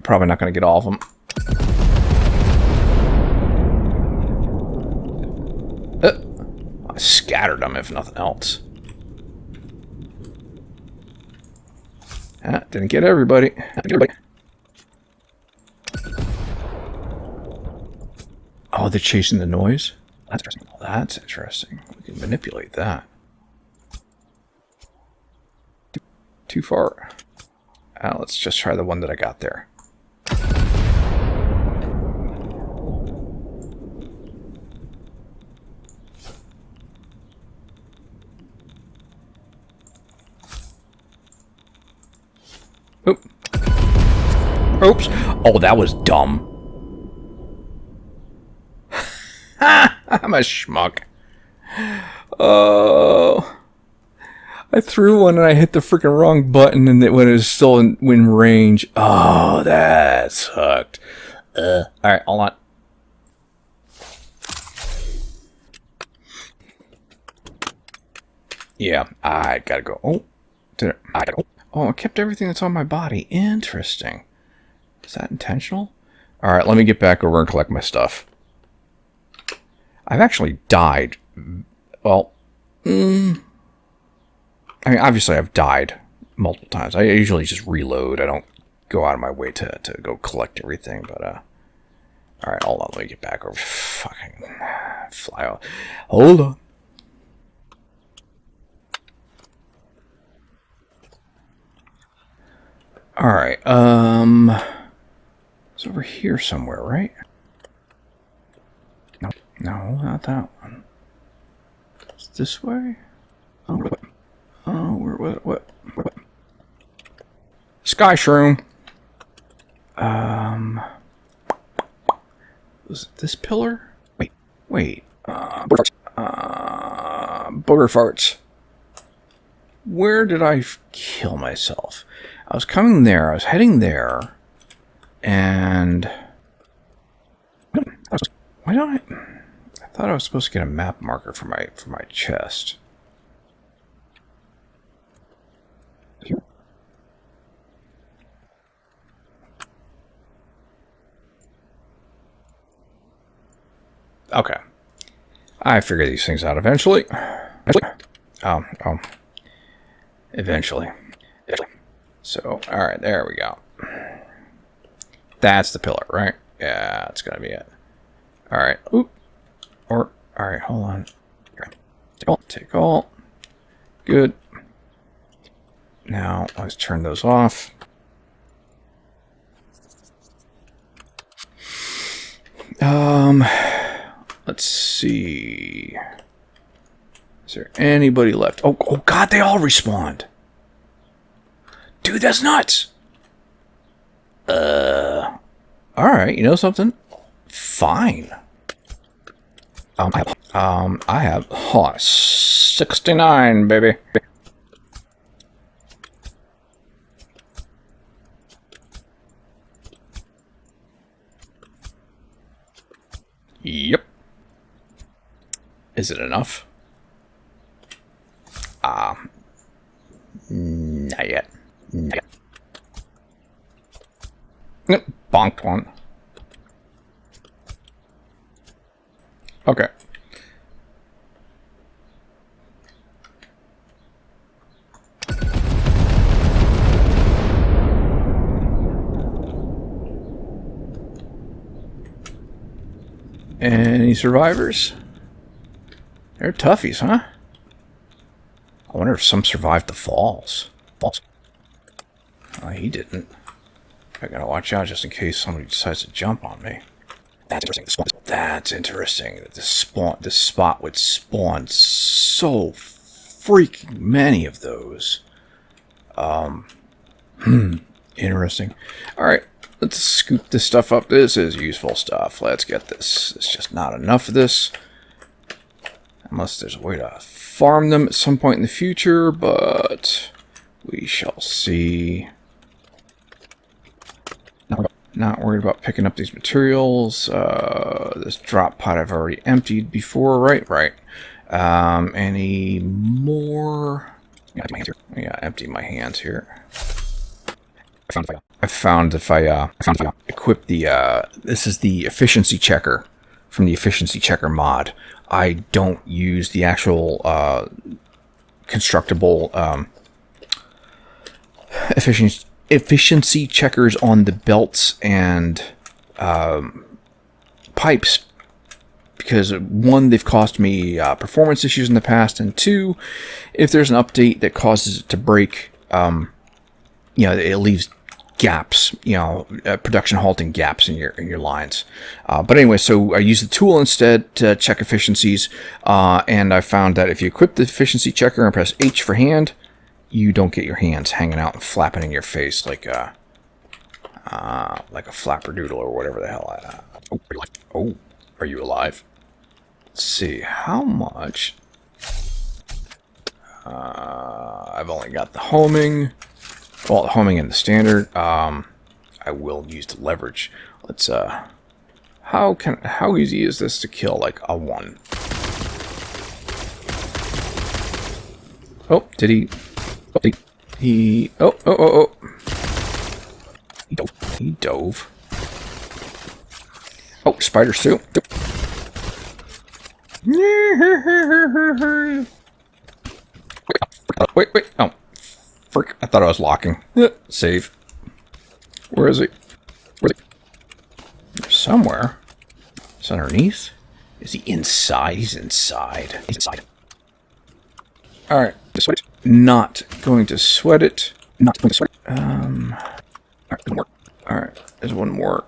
Probably not going to get all of them. I scattered them, if nothing else. Didn't get everybody. Oh, they're chasing the noise? That's interesting. Oh, that's interesting. We can manipulate that. Too far. Let's just try the one that I got there. Oop. Oops. Oh, that was dumb. I'm a schmuck. Oh. I threw one and I hit the freaking wrong button and when it was still in range. Oh, that sucked. Alright, hold on. Yeah, I gotta go. Oh, I gotta go. Oh, I kept everything that's on my body. Interesting. Is that intentional? Alright, let me get back over and collect my stuff. I've actually died. Well, I mean, obviously I've died multiple times. I usually just reload. I don't go out of my way to go collect everything, but, alright, hold on, let me get back over. Fucking fly out. Hold on. Alright, it's over here somewhere, right? No, not that one. It's this way? Oh, what? Sky Shroom! Was it this pillar? Wait. Booger farts. Where did I kill myself? I was coming there, I was heading there, and... Why don't I thought I was supposed to get a map marker for my chest. Here. Okay. I figure these things out eventually. Eventually. So, alright, there we go. That's the pillar, right? Yeah, that's gonna be it. Alright. Oop. Or, alright, hold on. Take all. Good. Now, let's turn those off. Let's see. Is there anybody left? Oh God, they all respawned. Dude, that's nuts. Alright, you know something? Fine. I have 69, baby. Yep. Is it enough? Not yet. Yep, bonked one. Okay. Any survivors? They're toughies, huh? I wonder if some survived the falls. Oh, he didn't. I gotta watch out just in case somebody decides to jump on me. That's interesting. That's interesting. This spot would spawn so freaking many of those. Interesting. Alright, let's scoop this stuff up. This is useful stuff. Let's get this. It's just not enough of this. Unless there's a way to farm them at some point in the future, but we shall see. Not worried about picking up these materials. This drop pod I've already emptied before. Right. Any more? Yeah, empty my hands here. I found if I equip the this is the efficiency checker from the efficiency checker mod. I don't use the actual constructible efficiency checkers on the belts and pipes because, one, they've caused me performance issues in the past, and two, if there's an update that causes it to break, it leaves gaps, production halting gaps in your lines. But anyway, so I use the tool instead to check efficiencies, and I found that if you equip the efficiency checker and press H for hand, you don't get your hands hanging out and flapping in your face like a flapperdoodle or whatever the hell. Are you alive? Let's see, how much? I've only got the homing. Well, the homing and the standard. I will use the leverage. Let's how easy is this to kill like a 1? Oh, did he? He dove. Oh, spider suit. Wait, wait. Oh, frick. I thought I was locking. Save. Where is he? Where's he? Somewhere. It's underneath. Is he inside? He's inside. He's inside. Alright. Sweat it. Not going to sweat it. Not going to sweat it. Alright, one more. Alright. There's one more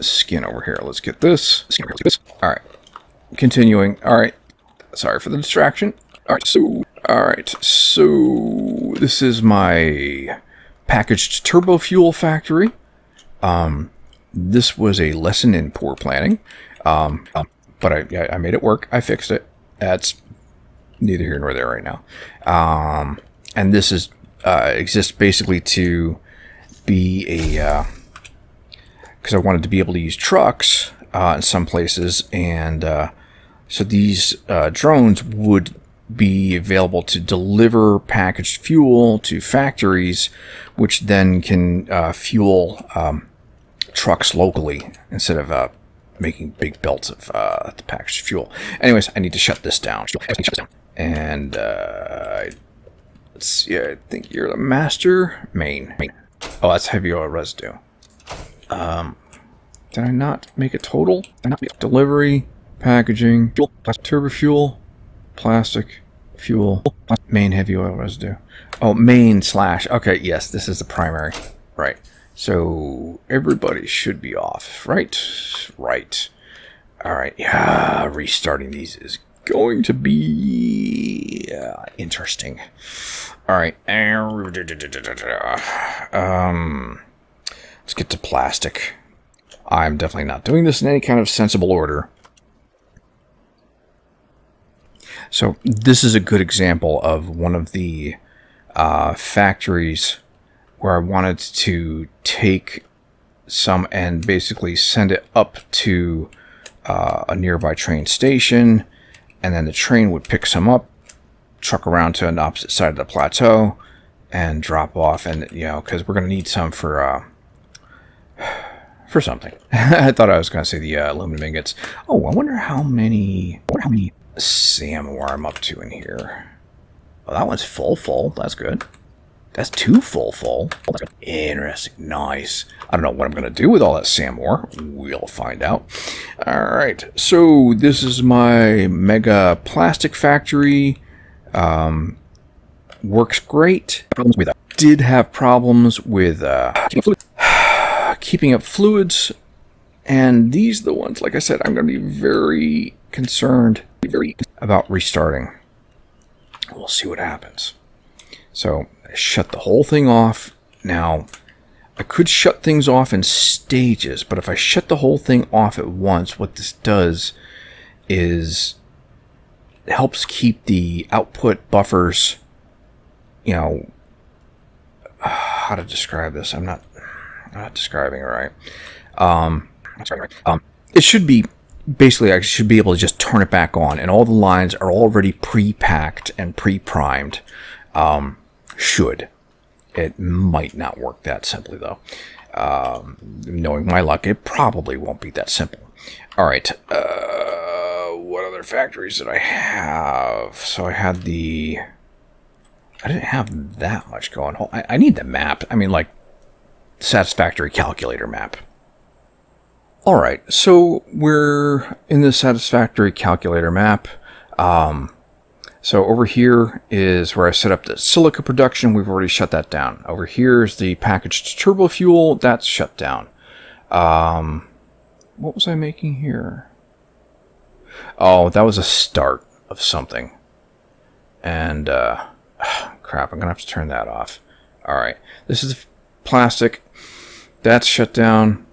skin over here. Let's get this. Skin over here. Let's get this. Alright. Continuing. Alright. Sorry for the distraction. Alright, so this is my packaged turbo fuel factory. This was a lesson in poor planning. But I made it work. I fixed it. That's neither here nor there right now. And this is exists basically to be a because I wanted to be able to use trucks in some places, and so these drones would be available to deliver packaged fuel to factories, which then can fuel trucks locally instead of making big belts of the packaged fuel. Anyways, I need to shut this down. And let's see, I think you're the master. Main. Oh, that's heavy oil residue. Did I not make a total? Delivery, packaging, fuel, turbo fuel, plastic, fuel, main heavy oil residue. Oh, main slash. Okay, yes, this is the primary. Right. So everybody should be off, right? Right. All right. Yeah, restarting these is going to be interesting. All right. Let's get to plastic. I'm definitely not doing this in any kind of sensible order. So this is a good example of one of the factories where I wanted to take some and basically send it up to a nearby train station, and then the train would pick some up, truck around to an opposite side of the plateau, and drop off. And because we're going to need some for something. I thought I was going to say the aluminum ingots. Oh, I wonder how many Samovar I'm up to in here. Oh, that one's full. That's good. That's two full. That's good. Interesting. Nice. I don't know what I'm going to do with all that Samovar. We'll find out. Alright. So, this is my mega plastic factory. Works great. Did have problems with keeping up fluids. And these are the ones, like I said, I'm going to be very concerned about restarting. We'll see what happens. So, I shut the whole thing off. Now, I could shut things off in stages, but if I shut the whole thing off at once, what this does is it helps keep the output buffers, how to describe this? I'm not describing it right. It should be, basically I should be able to just turn it back on, and all the lines are already pre-packed and pre-primed. Should. It might not work that simply, though. Knowing my luck, it probably won't be that simple. Alright, what other factories did I have? So I had I didn't have that much going. I need the map. I mean, like, Satisfactory calculator map. Alright, so we're in the Satisfactory calculator map. So over here is where I set up the silica production. We've already shut that down. Over here is the packaged turbo fuel. That's shut down. What was I making here? Oh, that was a start of something. And, crap, I'm going to have to turn that off. Alright, this is plastic. That's shut down.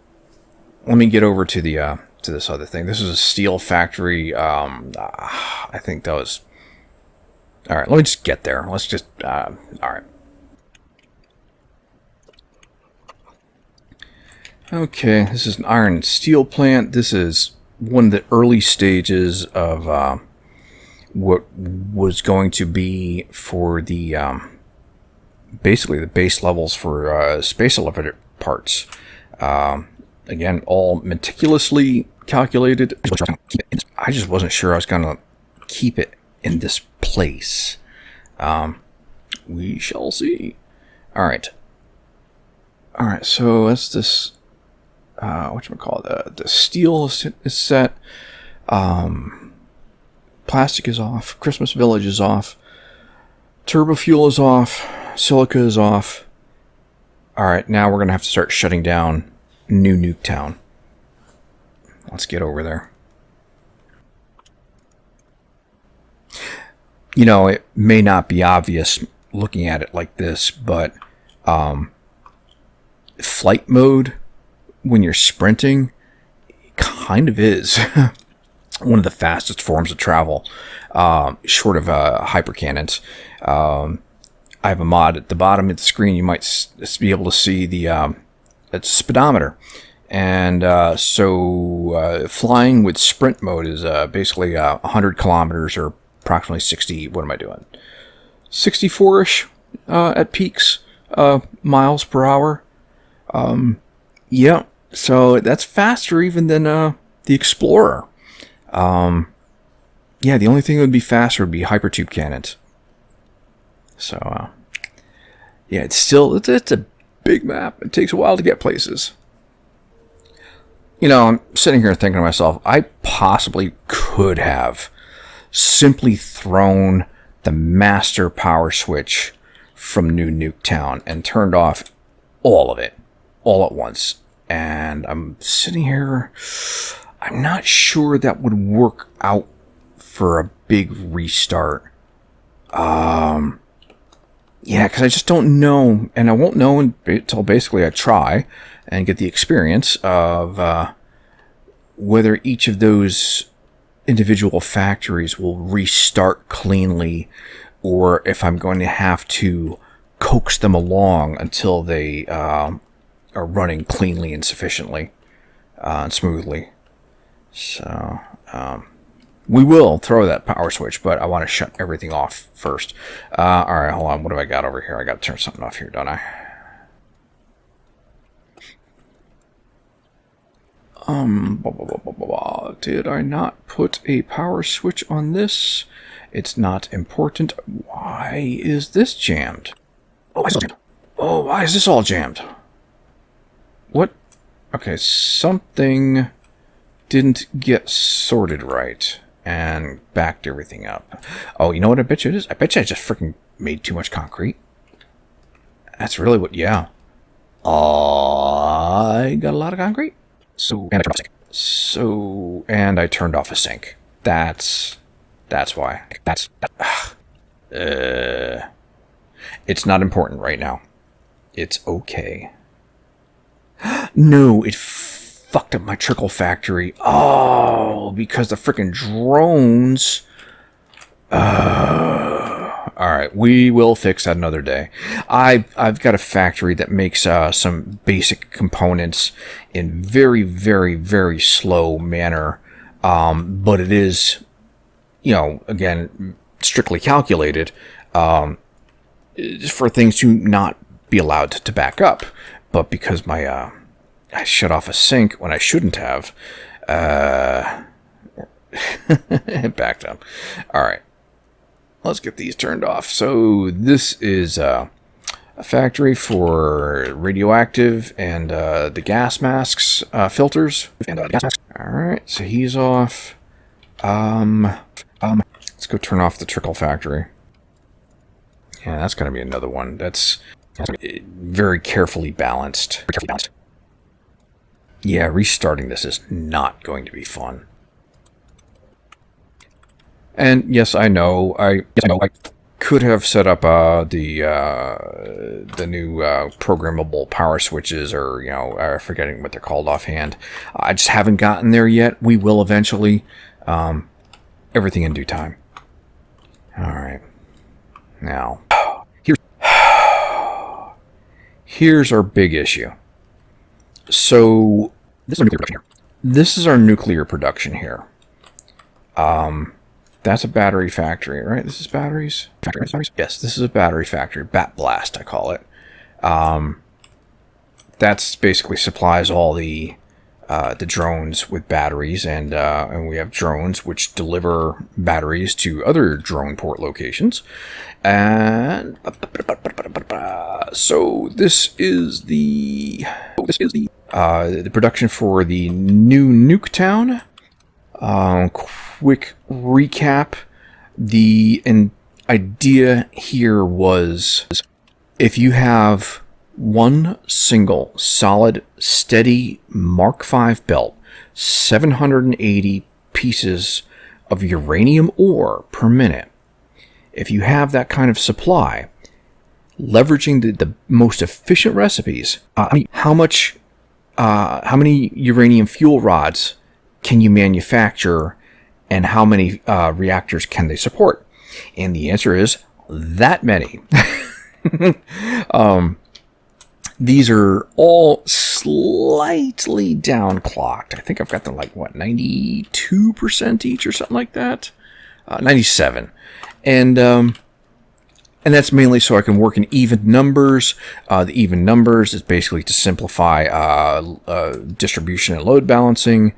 Let me get over to the to this other thing. This is a steel factory. I think that was... Alright, let me just get there. Let's just... Alright. Okay, this is an iron and steel plant. This is one of the early stages of what was going to be for the... basically the base levels for space elevator parts. Again, all meticulously calculated. I just wasn't sure I was going to keep it in this place. We shall see. All right. All right, so that's this, whatchamacallit, the steel is set, plastic is off, Christmas Village is off, turbo fuel is off, silica is off. All right, now we're going to have to start shutting down New Nuketown. Let's get over there. You know, it may not be obvious looking at it like this, but flight mode when you're sprinting kind of is one of the fastest forms of travel, short of hypercannons. I have a mod at the bottom of the screen. You might be able to see the it's speedometer. And so flying with sprint mode is basically 100 kilometers or approximately 60, what am I doing? 64-ish at peaks miles per hour. Yeah, so that's faster even than the Explorer. Yeah, the only thing that would be faster would be hypertube cannons. So, yeah, it's a big map. It takes a while to get places. You know, I'm sitting here thinking to myself, I possibly could have simply thrown the master power switch from New Nuketown and turned off all of it, all at once. And I'm sitting here, I'm not sure that would work out for a big restart. Yeah, because I just don't know, and I won't know until basically I try and get the experience of whether each of those individual factories will restart cleanly, or if I'm going to have to coax them along until they are running cleanly and sufficiently and smoothly. So we will throw that power switch, but I want to shut everything off first. All right, hold on. What do I got over here? I got to turn something off here, don't I? Did I not put a power switch on this? It's not important. Why is this jammed? Oh, why is this all jammed? Oh, why is this all jammed? What? Okay, something didn't get sorted right and backed everything up. Oh, you know what I bet you it is? I bet you I just freaking made too much concrete. That's really what, yeah. I got a lot of concrete. So, and I turned off a sink. So, and I turned off a sink. That's why. It's not important right now. It's okay. No, it fucked up my trickle factory. Oh, because the freaking drones. Alright, we will fix that another day. I've got a factory that makes some basic components in very, very, very slow manner. But it is, you know, again, strictly calculated for things to not be allowed to back up. But because my I shut off a sink when I shouldn't have, it backed up. Alright. Let's get these turned off. So this is a factory for radioactive and the gas masks filters. And gas masks. All right, so he's off. Let's go turn off the trickle factory. Yeah, that's gonna be another one. That's very carefully balanced. Very carefully balanced. Yeah, restarting this is not going to be fun. And yes, I know. I could have set up the new programmable power switches, or forgetting what they're called offhand. I just haven't gotten there yet. We will eventually. Everything in due time. All right. Now, here's our big issue. So this is our nuclear production here. This is our nuclear production here. That's a battery factory, right? This is batteries? Batteries? Yes, this is a battery factory. Bat Blast, I call it. That's basically supplies all the the drones with batteries, and we have drones which deliver batteries to other drone port locations. And so this is the production for the new Nuketown. Quick recap. The idea here was, if you have one single solid steady Mark V belt, 780 pieces of uranium ore per minute, if you have that kind of supply, leveraging the most efficient recipes, how many uranium fuel rods can you manufacture, and how many reactors can they support? And the answer is that many. These are all slightly downclocked. I think I've got them like, what, 92% each or something like that? 97. And that's mainly so I can work in even numbers. The even numbers is basically to simplify distribution and load balancing.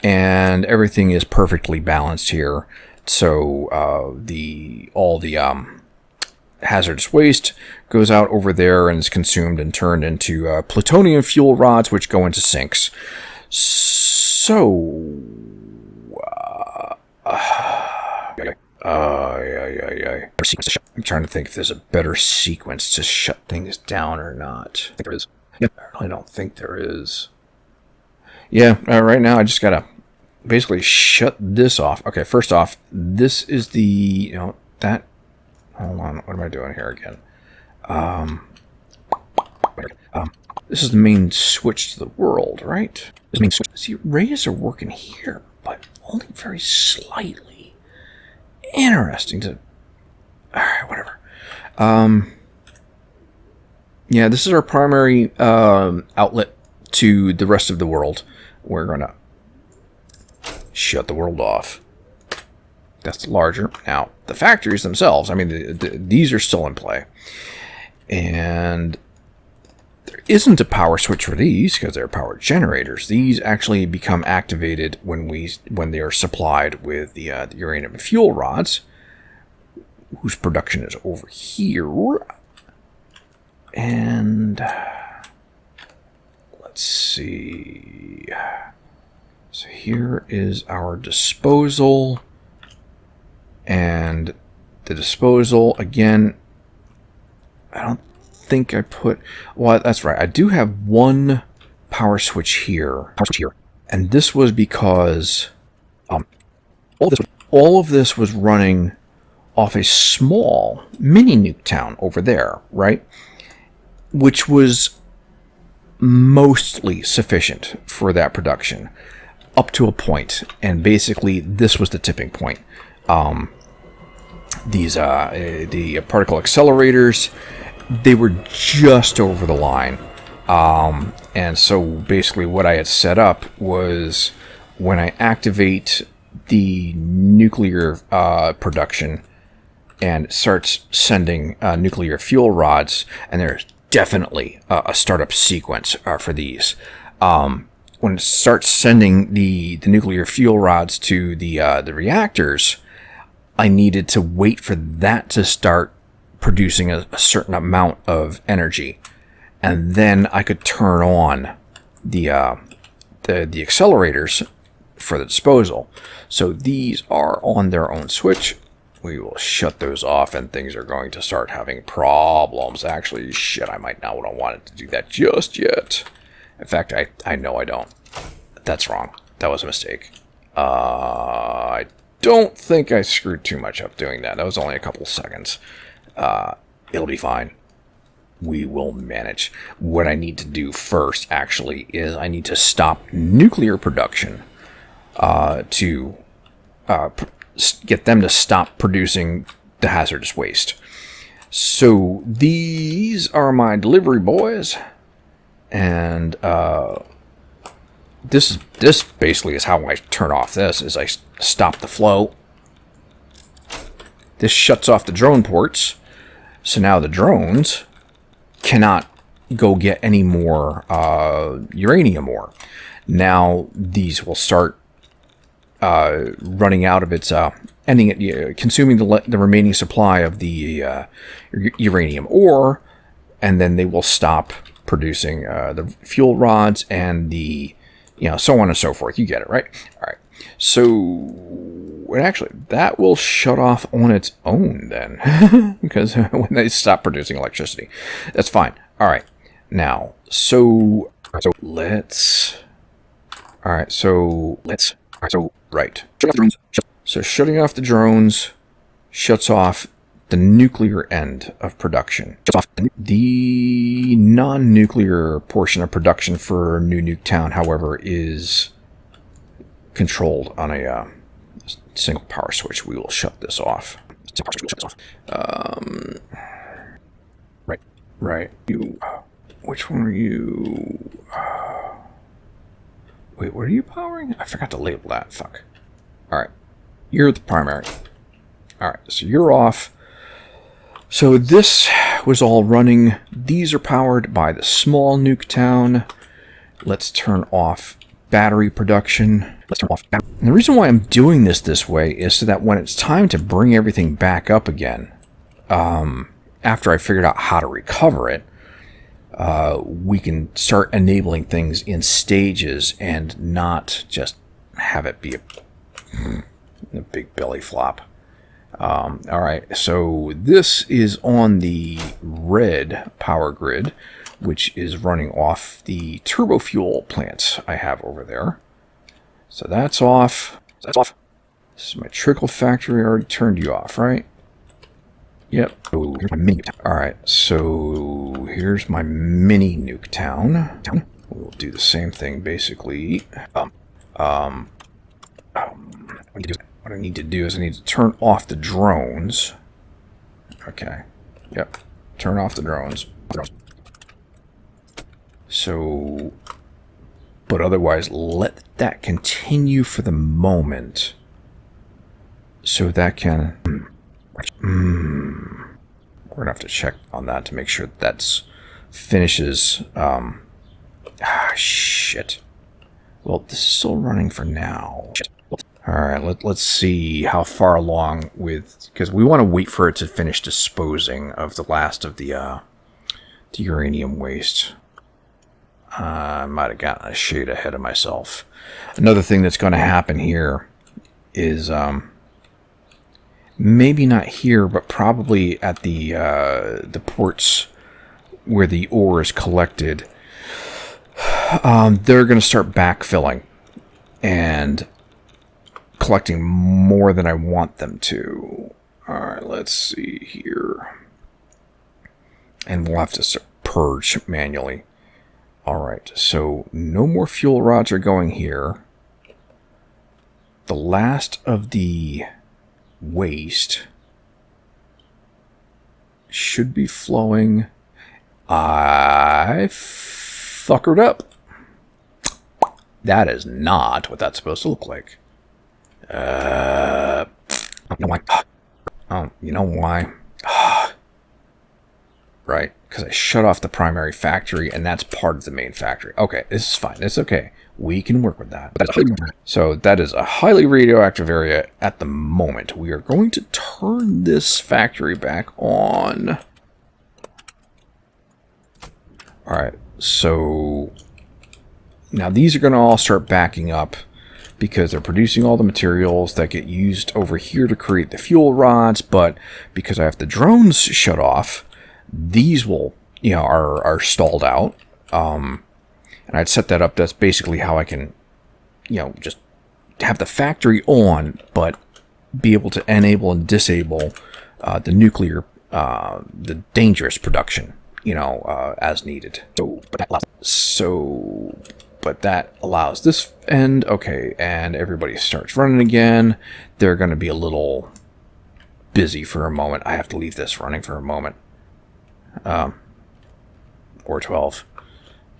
And everything is perfectly balanced here. So all the hazardous waste goes out over there and is consumed and turned into plutonium fuel rods, which go into sinks. So, I'm trying to think if there's a better sequence to shut things down or not. I think there is. Yep. I don't think there is. Yeah, right now I just gotta basically shut this off. Okay, first off, this is the, that. Hold on, what am I doing here again? This is the main switch to the world, right? This main switch. See, rays are working here, but only very slightly. Interesting to. All right, whatever. Yeah, this is our primary outlet to the rest of the world. We're gonna shut the world off. That's larger. Now, the factories themselves, I mean, these are still in play. And there isn't a power switch for these because they're power generators. These actually become activated when they are supplied with the uranium fuel rods, whose production is over here. And let's see. So here is our disposal. And the disposal, again, I don't think I put... Well, that's right. I do have one power switch here. And this was because all of this was running off a small mini Nuketown over there, right? Which was mostly sufficient for that production up to a point. And basically, this was the tipping point. The particle accelerators, they were just over the line. And so basically what I had set up was, when I activate the nuclear production and it starts sending nuclear fuel rods, and there's definitely a startup sequence for these. When it starts sending the nuclear fuel rods to the reactors, I needed to wait for that to start producing a certain amount of energy, and then I could turn on the accelerators for the disposal. So these are on their own switch. We will shut those off, and things are going to start having problems. Actually, shit, I might not want it to do that just yet. In fact, I know I don't. That's wrong. That was a mistake. I don't think I screwed too much up doing that. That was only a couple seconds. It'll be fine. We will manage. What I need to do first, actually, is I need to stop nuclear production to get them to stop producing the hazardous waste. So these are my delivery boys, and this basically is how I turn off this, is I stop the flow. This shuts off the drone ports, so now the drones cannot go get any more uranium ore. Now these will start running out of its, ending it, consuming the remaining supply of the uranium ore, and then they will stop producing the fuel rods and the, so on and so forth. You get it, right? All right. So, actually, that will shut off on its own then, because when they stop producing electricity, that's fine. All right. Now, let's. All right. So right. So shutting off the drones shuts off the nuclear end of production. The non-nuclear portion of production for New Nuketown, however, is controlled on a single power switch. We will shut this off. Right. You. Which one are you? Wait, what are you powering? I forgot to label that. Fuck. All right. You're the primary. All right. So you're off. So this was all running. These are powered by the small Nuketown. Let's turn off battery production. And the reason why I'm doing this way is so that when it's time to bring everything back up again, after I figured out how to recover it, we can start enabling things in stages and not just have it be a big belly flop. All right, so this is on the red power grid, which is running off the turbo fuel plant I have over there. So that's off. This is my trickle factory. I already turned you off, right? Yep. Ooh, here's my mini Nuketown. All right, so here's my mini Nuketown. We'll do the same thing, basically. What I need to do is I need to turn off the drones. Okay. Yep. Turn off the drones. So, but otherwise, let that continue for the moment. So that can... We're going to have to check on that to make sure that's finishes. Shit. Well, this is still running for now. All right, let's see how far along with... Because we want to wait for it to finish disposing of the last of the uranium waste. I might have gotten a shade ahead of myself. Another thing that's going to happen here is... maybe not here, but probably at the ports where the ore is collected. They're going to start backfilling and collecting more than I want them to. All right, let's see here. And we'll have to purge manually. All right, so no more fuel rods are going here. The last of the waste should be flowing. I fuckered up. That is not what that's supposed to look like. You know why? Oh, you know why? Right, because I shut off the primary factory, and that's part of the main factory. Okay, this is fine. It's okay. We can work with that. So that is a highly radioactive area at the moment. We are going to turn this factory back on. All right, so now these are going to all start backing up because they're producing all the materials that get used over here to create the fuel rods, but because I have the drones shut off, these will, are stalled out. And I'd set that up. That's basically how I can, just have the factory on, but be able to enable and disable the nuclear, the dangerous production, as needed. But that allows this end. Okay, and everybody starts running again. They're going to be a little busy for a moment. I have to leave this running for a moment. Or 12.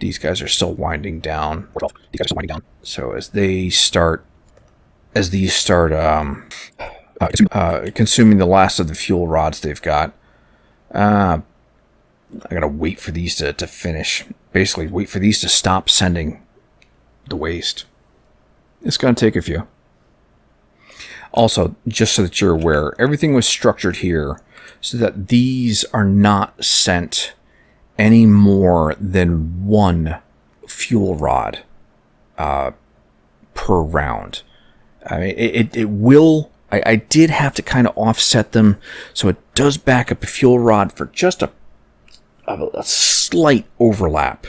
These guys are still winding down. So as these start consuming the last of the fuel rods they've got, I gotta wait for these to finish. Basically, wait for these to stop sending, the waste. It's going to take a few. Also, just so that you're aware, everything was structured here so that these are not sent any more than one fuel rod per round. I mean, it will... I did have to kind of offset them, so it does back up a fuel rod for just a slight overlap.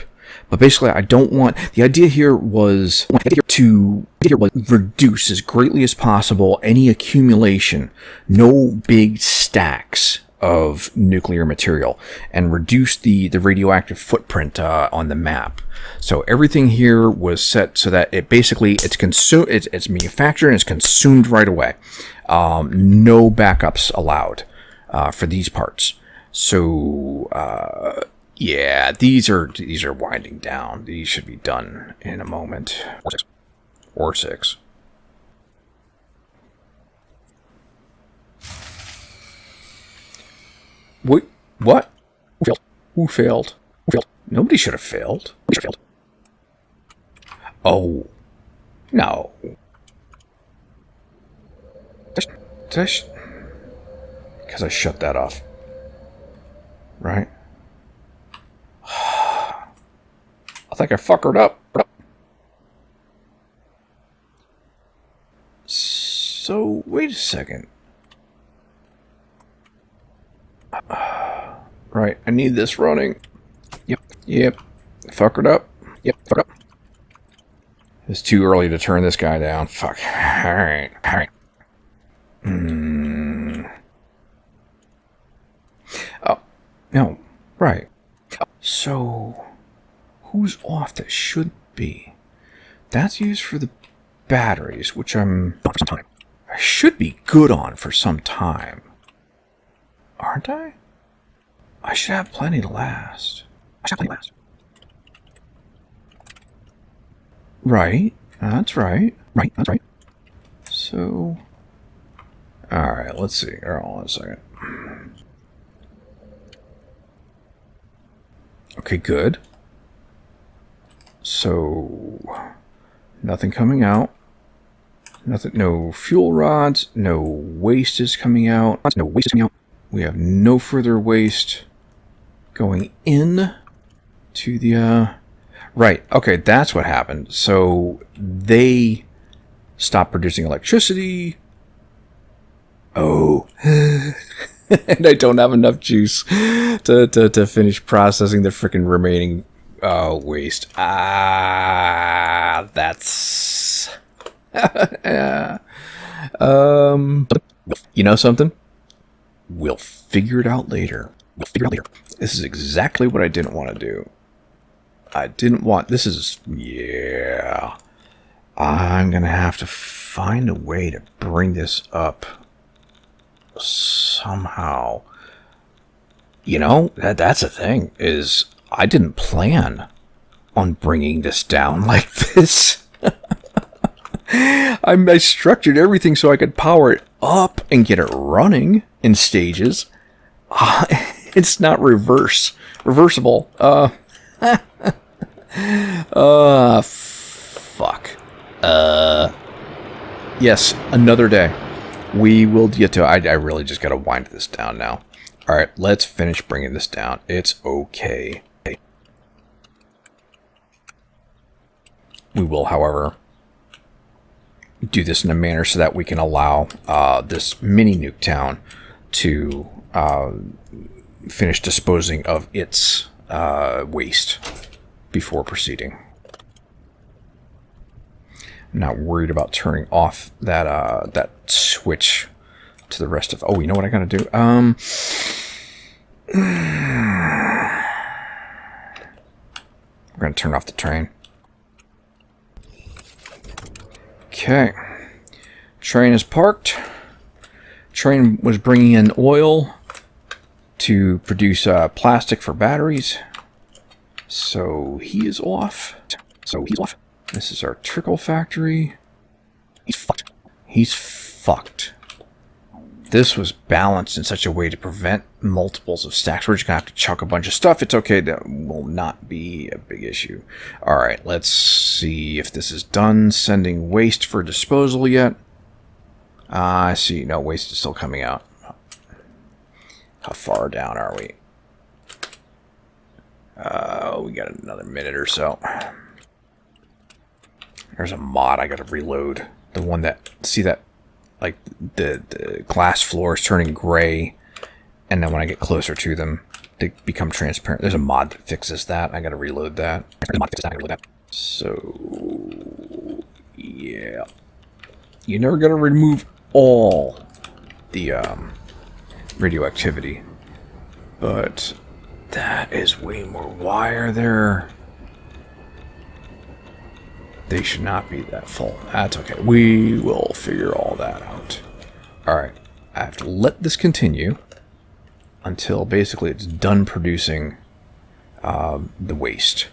But basically, I don't want... The idea here was to reduce as greatly as possible any accumulation, no big stacks of nuclear material, and reduce the radioactive footprint on the map. So everything here was set so that it basically it's manufactured and it's consumed right away. No backups allowed for these parts. So yeah, these are winding down. These should be done in a moment. Or six. Wait, what? Who failed? Nobody should have failed. Oh, no. Because I shut that off. Right? I think I fuckered up. So, wait a second. Right, I need this running. Yep. Fuckered up. It's too early to turn this guy down. Fuck. Alright. Oh, no. Right. So, who's off that should be? That's used for the batteries, which I'm... I should be good on for some time. Aren't I? I should have plenty to last. Right. That's right. So... Alright, let's see. Hold on a second. Okay, good. So... Nothing coming out. No fuel rods. No waste is coming out. We have no further waste going in to the... Right, okay, that's what happened. So they stopped producing electricity. Oh. And I don't have enough juice to finish processing the freaking remaining waste. That's... You know something? We'll figure it out later. This is exactly what I didn't want to do. Yeah. I'm going to have to find a way to bring this up somehow. You know, that's the thing, is I didn't plan on bringing this down like this. I structured everything so I could power it up and get it running in stages. It's not reversible. Fuck. Yes, another day. We will get to... I really just gotta wind this down now. Alright, let's finish bringing this down. It's okay. We will, however, do this in a manner so that we can allow this mini nuke town to finish disposing of its waste before proceeding. I'm not worried about turning off that that switch to the rest of... Oh, you know what I gotta do? I'm gonna turn off the train. Okay. Train is parked. Train was bringing in oil to produce plastic for batteries. So he is off. This is our trickle factory. He's fucked. this was balanced in such a way to prevent multiples of stacks. We're just going to have to chuck a bunch of stuff. It's okay. That will not be a big issue. All right, let's see if this is done sending waste for disposal yet. I see. No, waste is still coming out. How far down are we? We got another minute or so. There's a mod I got to reload. The one that, see that, like the glass floor is turning gray, and then when I get closer to them, they become transparent. There's a mod that fixes that. I got to reload that. So, yeah. You never got to remove all the radioactivity, but that is way more wire there. They should not be that full. That's okay. We will figure all that out. Alright. I have to let this continue until basically it's done producing the waste.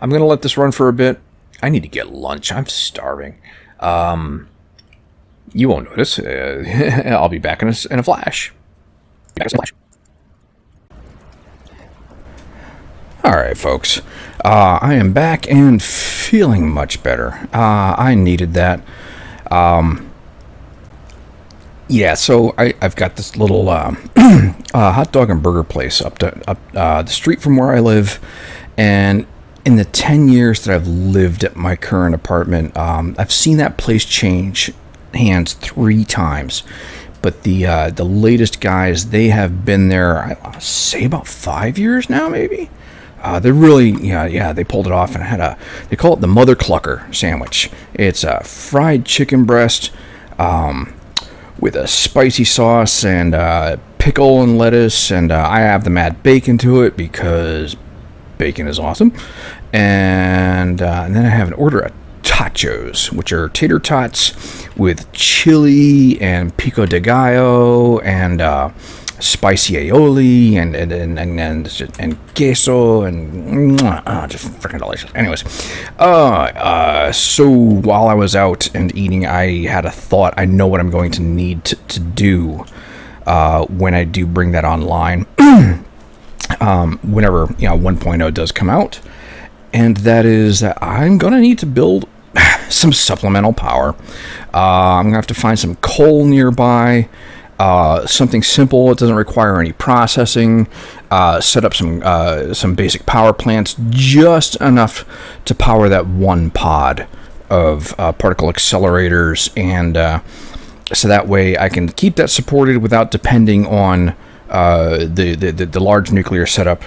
I'm going to let this run for a bit. I need to get lunch. I'm starving. You won't notice. I'll be back in a flash. Alright, folks. I am back and feeling much better. I needed that. Yeah, so I've got this little hot dog and burger place up the street from where I live. And in the 10 years that I've lived at my current apartment, I've seen that place change hands 3 times. But the latest guys, they have been there, I want to say about 5 years now, maybe? They're really, yeah, they pulled it off and they call it the Mother Clucker sandwich. It's a fried chicken breast with a spicy sauce and pickle and lettuce, and I have them add bacon to it because bacon is awesome. And then I have an order of tachos, which are tater tots with chili and pico de gallo and spicy aioli and queso and just freaking delicious. Anyways, so while I was out and eating, I had a thought. I know what I'm going to need to do when I do bring that online. Whenever 1.0 does come out, and that is that I'm gonna need to build some supplemental power. I'm gonna have to find some coal nearby. Something simple. It doesn't require any processing. Set up some basic power plants, just enough to power that one pod of particle accelerators, and so that way I can keep that supported without depending on the large nuclear setup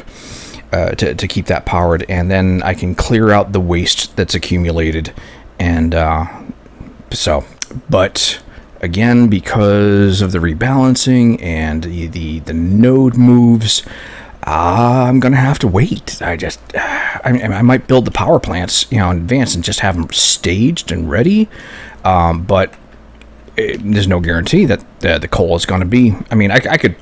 to keep that powered, and then I can clear out the waste that's accumulated, and but again, because of the rebalancing and the node moves, I'm gonna have to wait. I might build the power plants, in advance and just have them staged and ready, but there's no guarantee that the coal is going to be. I mean, I could.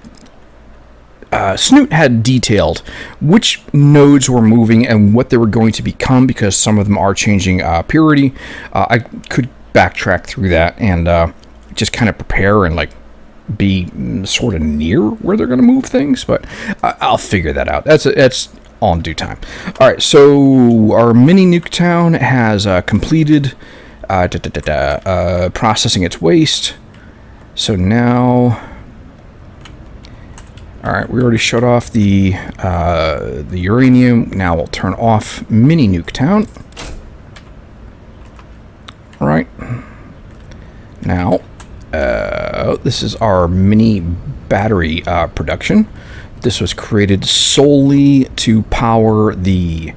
Snoot had detailed which nodes were moving and what they were going to become, because some of them are changing purity. I could backtrack through that and just kind of prepare and be sort of near where they're going to move things, but I'll figure that out. That's all in due time. All right, so our mini Nuketown has completed processing its waste. So now, all right, we already shut off the uranium. Now we'll turn off mini Nuketown. All right. Now, this is our mini battery production. This was created solely to power the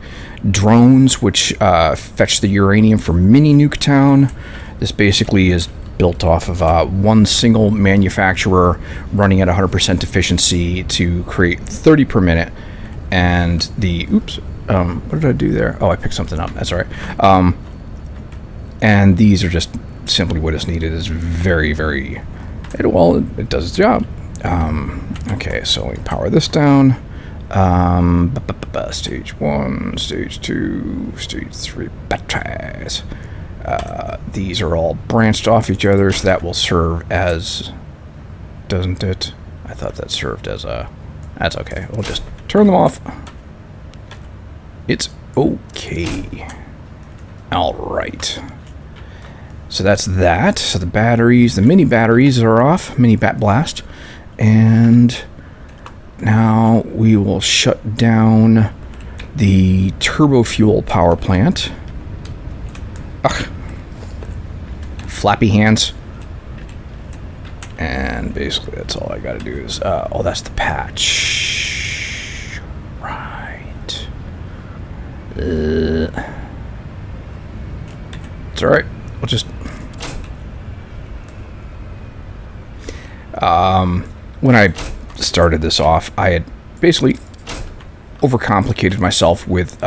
drones, which fetch the uranium for mini Nuketown. This basically is built off of one single manufacturer running at 100% efficiency to create 30 per minute. And what did I do there? Oh, I picked something up. That's all right. And these are just simply what is needed. Is very, very, it does its job. Okay, so we power this down. Stage 1, stage 2, stage 3 batteries. These are all branched off each other, so that will serve as doesn't it? I thought that served as a... That's okay. We'll just turn them off. It's okay. All right. So that's that. So the batteries, the mini batteries are off. Mini bat blast. And now we will shut down the turbo fuel power plant. Ugh. Flappy hands. And basically that's all I gotta do is, oh, that's the patch. Right. It's alright. We'll just... when I started this off, I had basically overcomplicated myself with,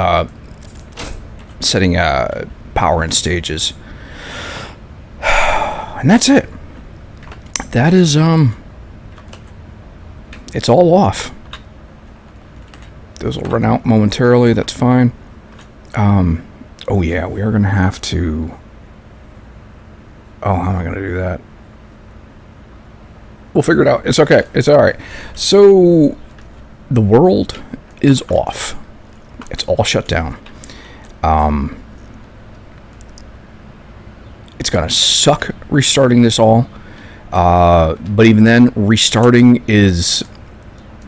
setting, power in stages. And that's it. That is, it's all off. Those will run out momentarily, that's fine. Oh yeah, we are going to have to... Oh, how am I going to do that? We'll figure it out. It's okay. It's alright. So, the world is off. It's all shut down. It's going to suck restarting this all. But even then, restarting is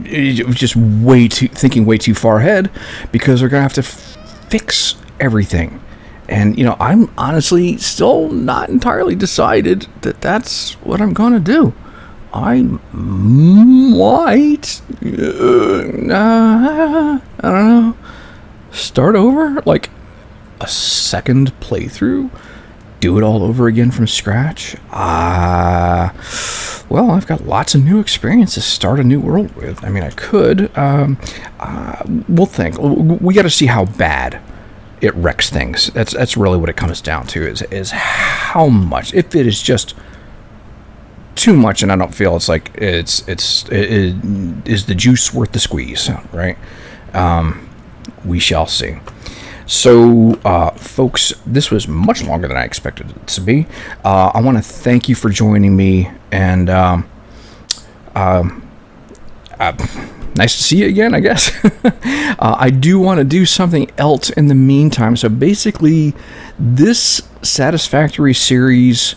just thinking way too far ahead, because we're going to have to fix everything. And, you know, I'm honestly still not entirely decided that that's what I'm going to do. I might, I don't know, start over, like a second playthrough, do it all over again from scratch. Well, I've got lots of new experience to start a new world with. I mean, I could. We'll think. We got to see how bad it wrecks things. That's really what it comes down to, is how much. If it is just too much, and I don't feel it's like is the juice worth the squeeze, right? We shall see. So, folks, this was much longer than I expected it to be. I want to thank you for joining me, and nice to see you again, I guess. I do want to do something else in the meantime. So basically, this Satisfactory series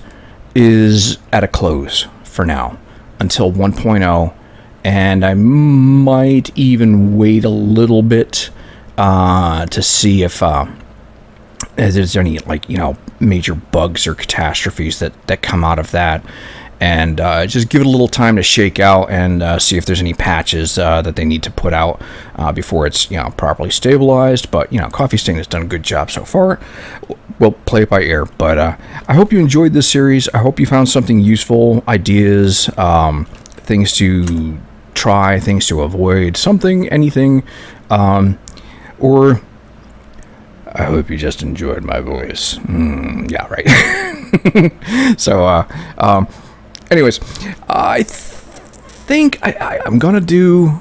is at a close for now until 1.0, and I might even wait a little bit to see if there's any, like, you know, major bugs or catastrophes that come out of that, and just give it a little time to shake out and see if there's any patches that they need to put out before it's, you know, properly stabilized. But, you know, Coffee Stain has done a good job so far. We'll play it by ear, but I hope you enjoyed this series. I hope you found something useful, ideas, things to try, things to avoid, something, anything. Or I hope you just enjoyed my voice. Yeah, right. So, anyways, I think I'm going to do...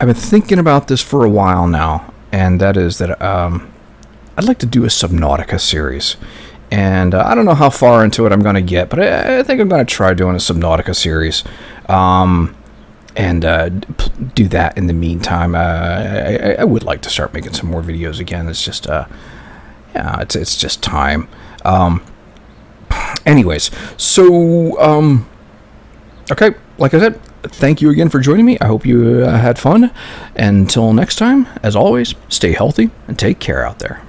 I've been thinking about this for a while now, and that is that I'd like to do a Subnautica series. And I don't know how far into it I'm going to get, but I think I'm going to try doing a Subnautica series. And do that in the meantime. I would like to start making some more videos again. It's just, yeah, it's just time. Anyways, so, okay, like I said, thank you again for joining me. I hope you had fun. Until next time, as always, stay healthy and take care out there.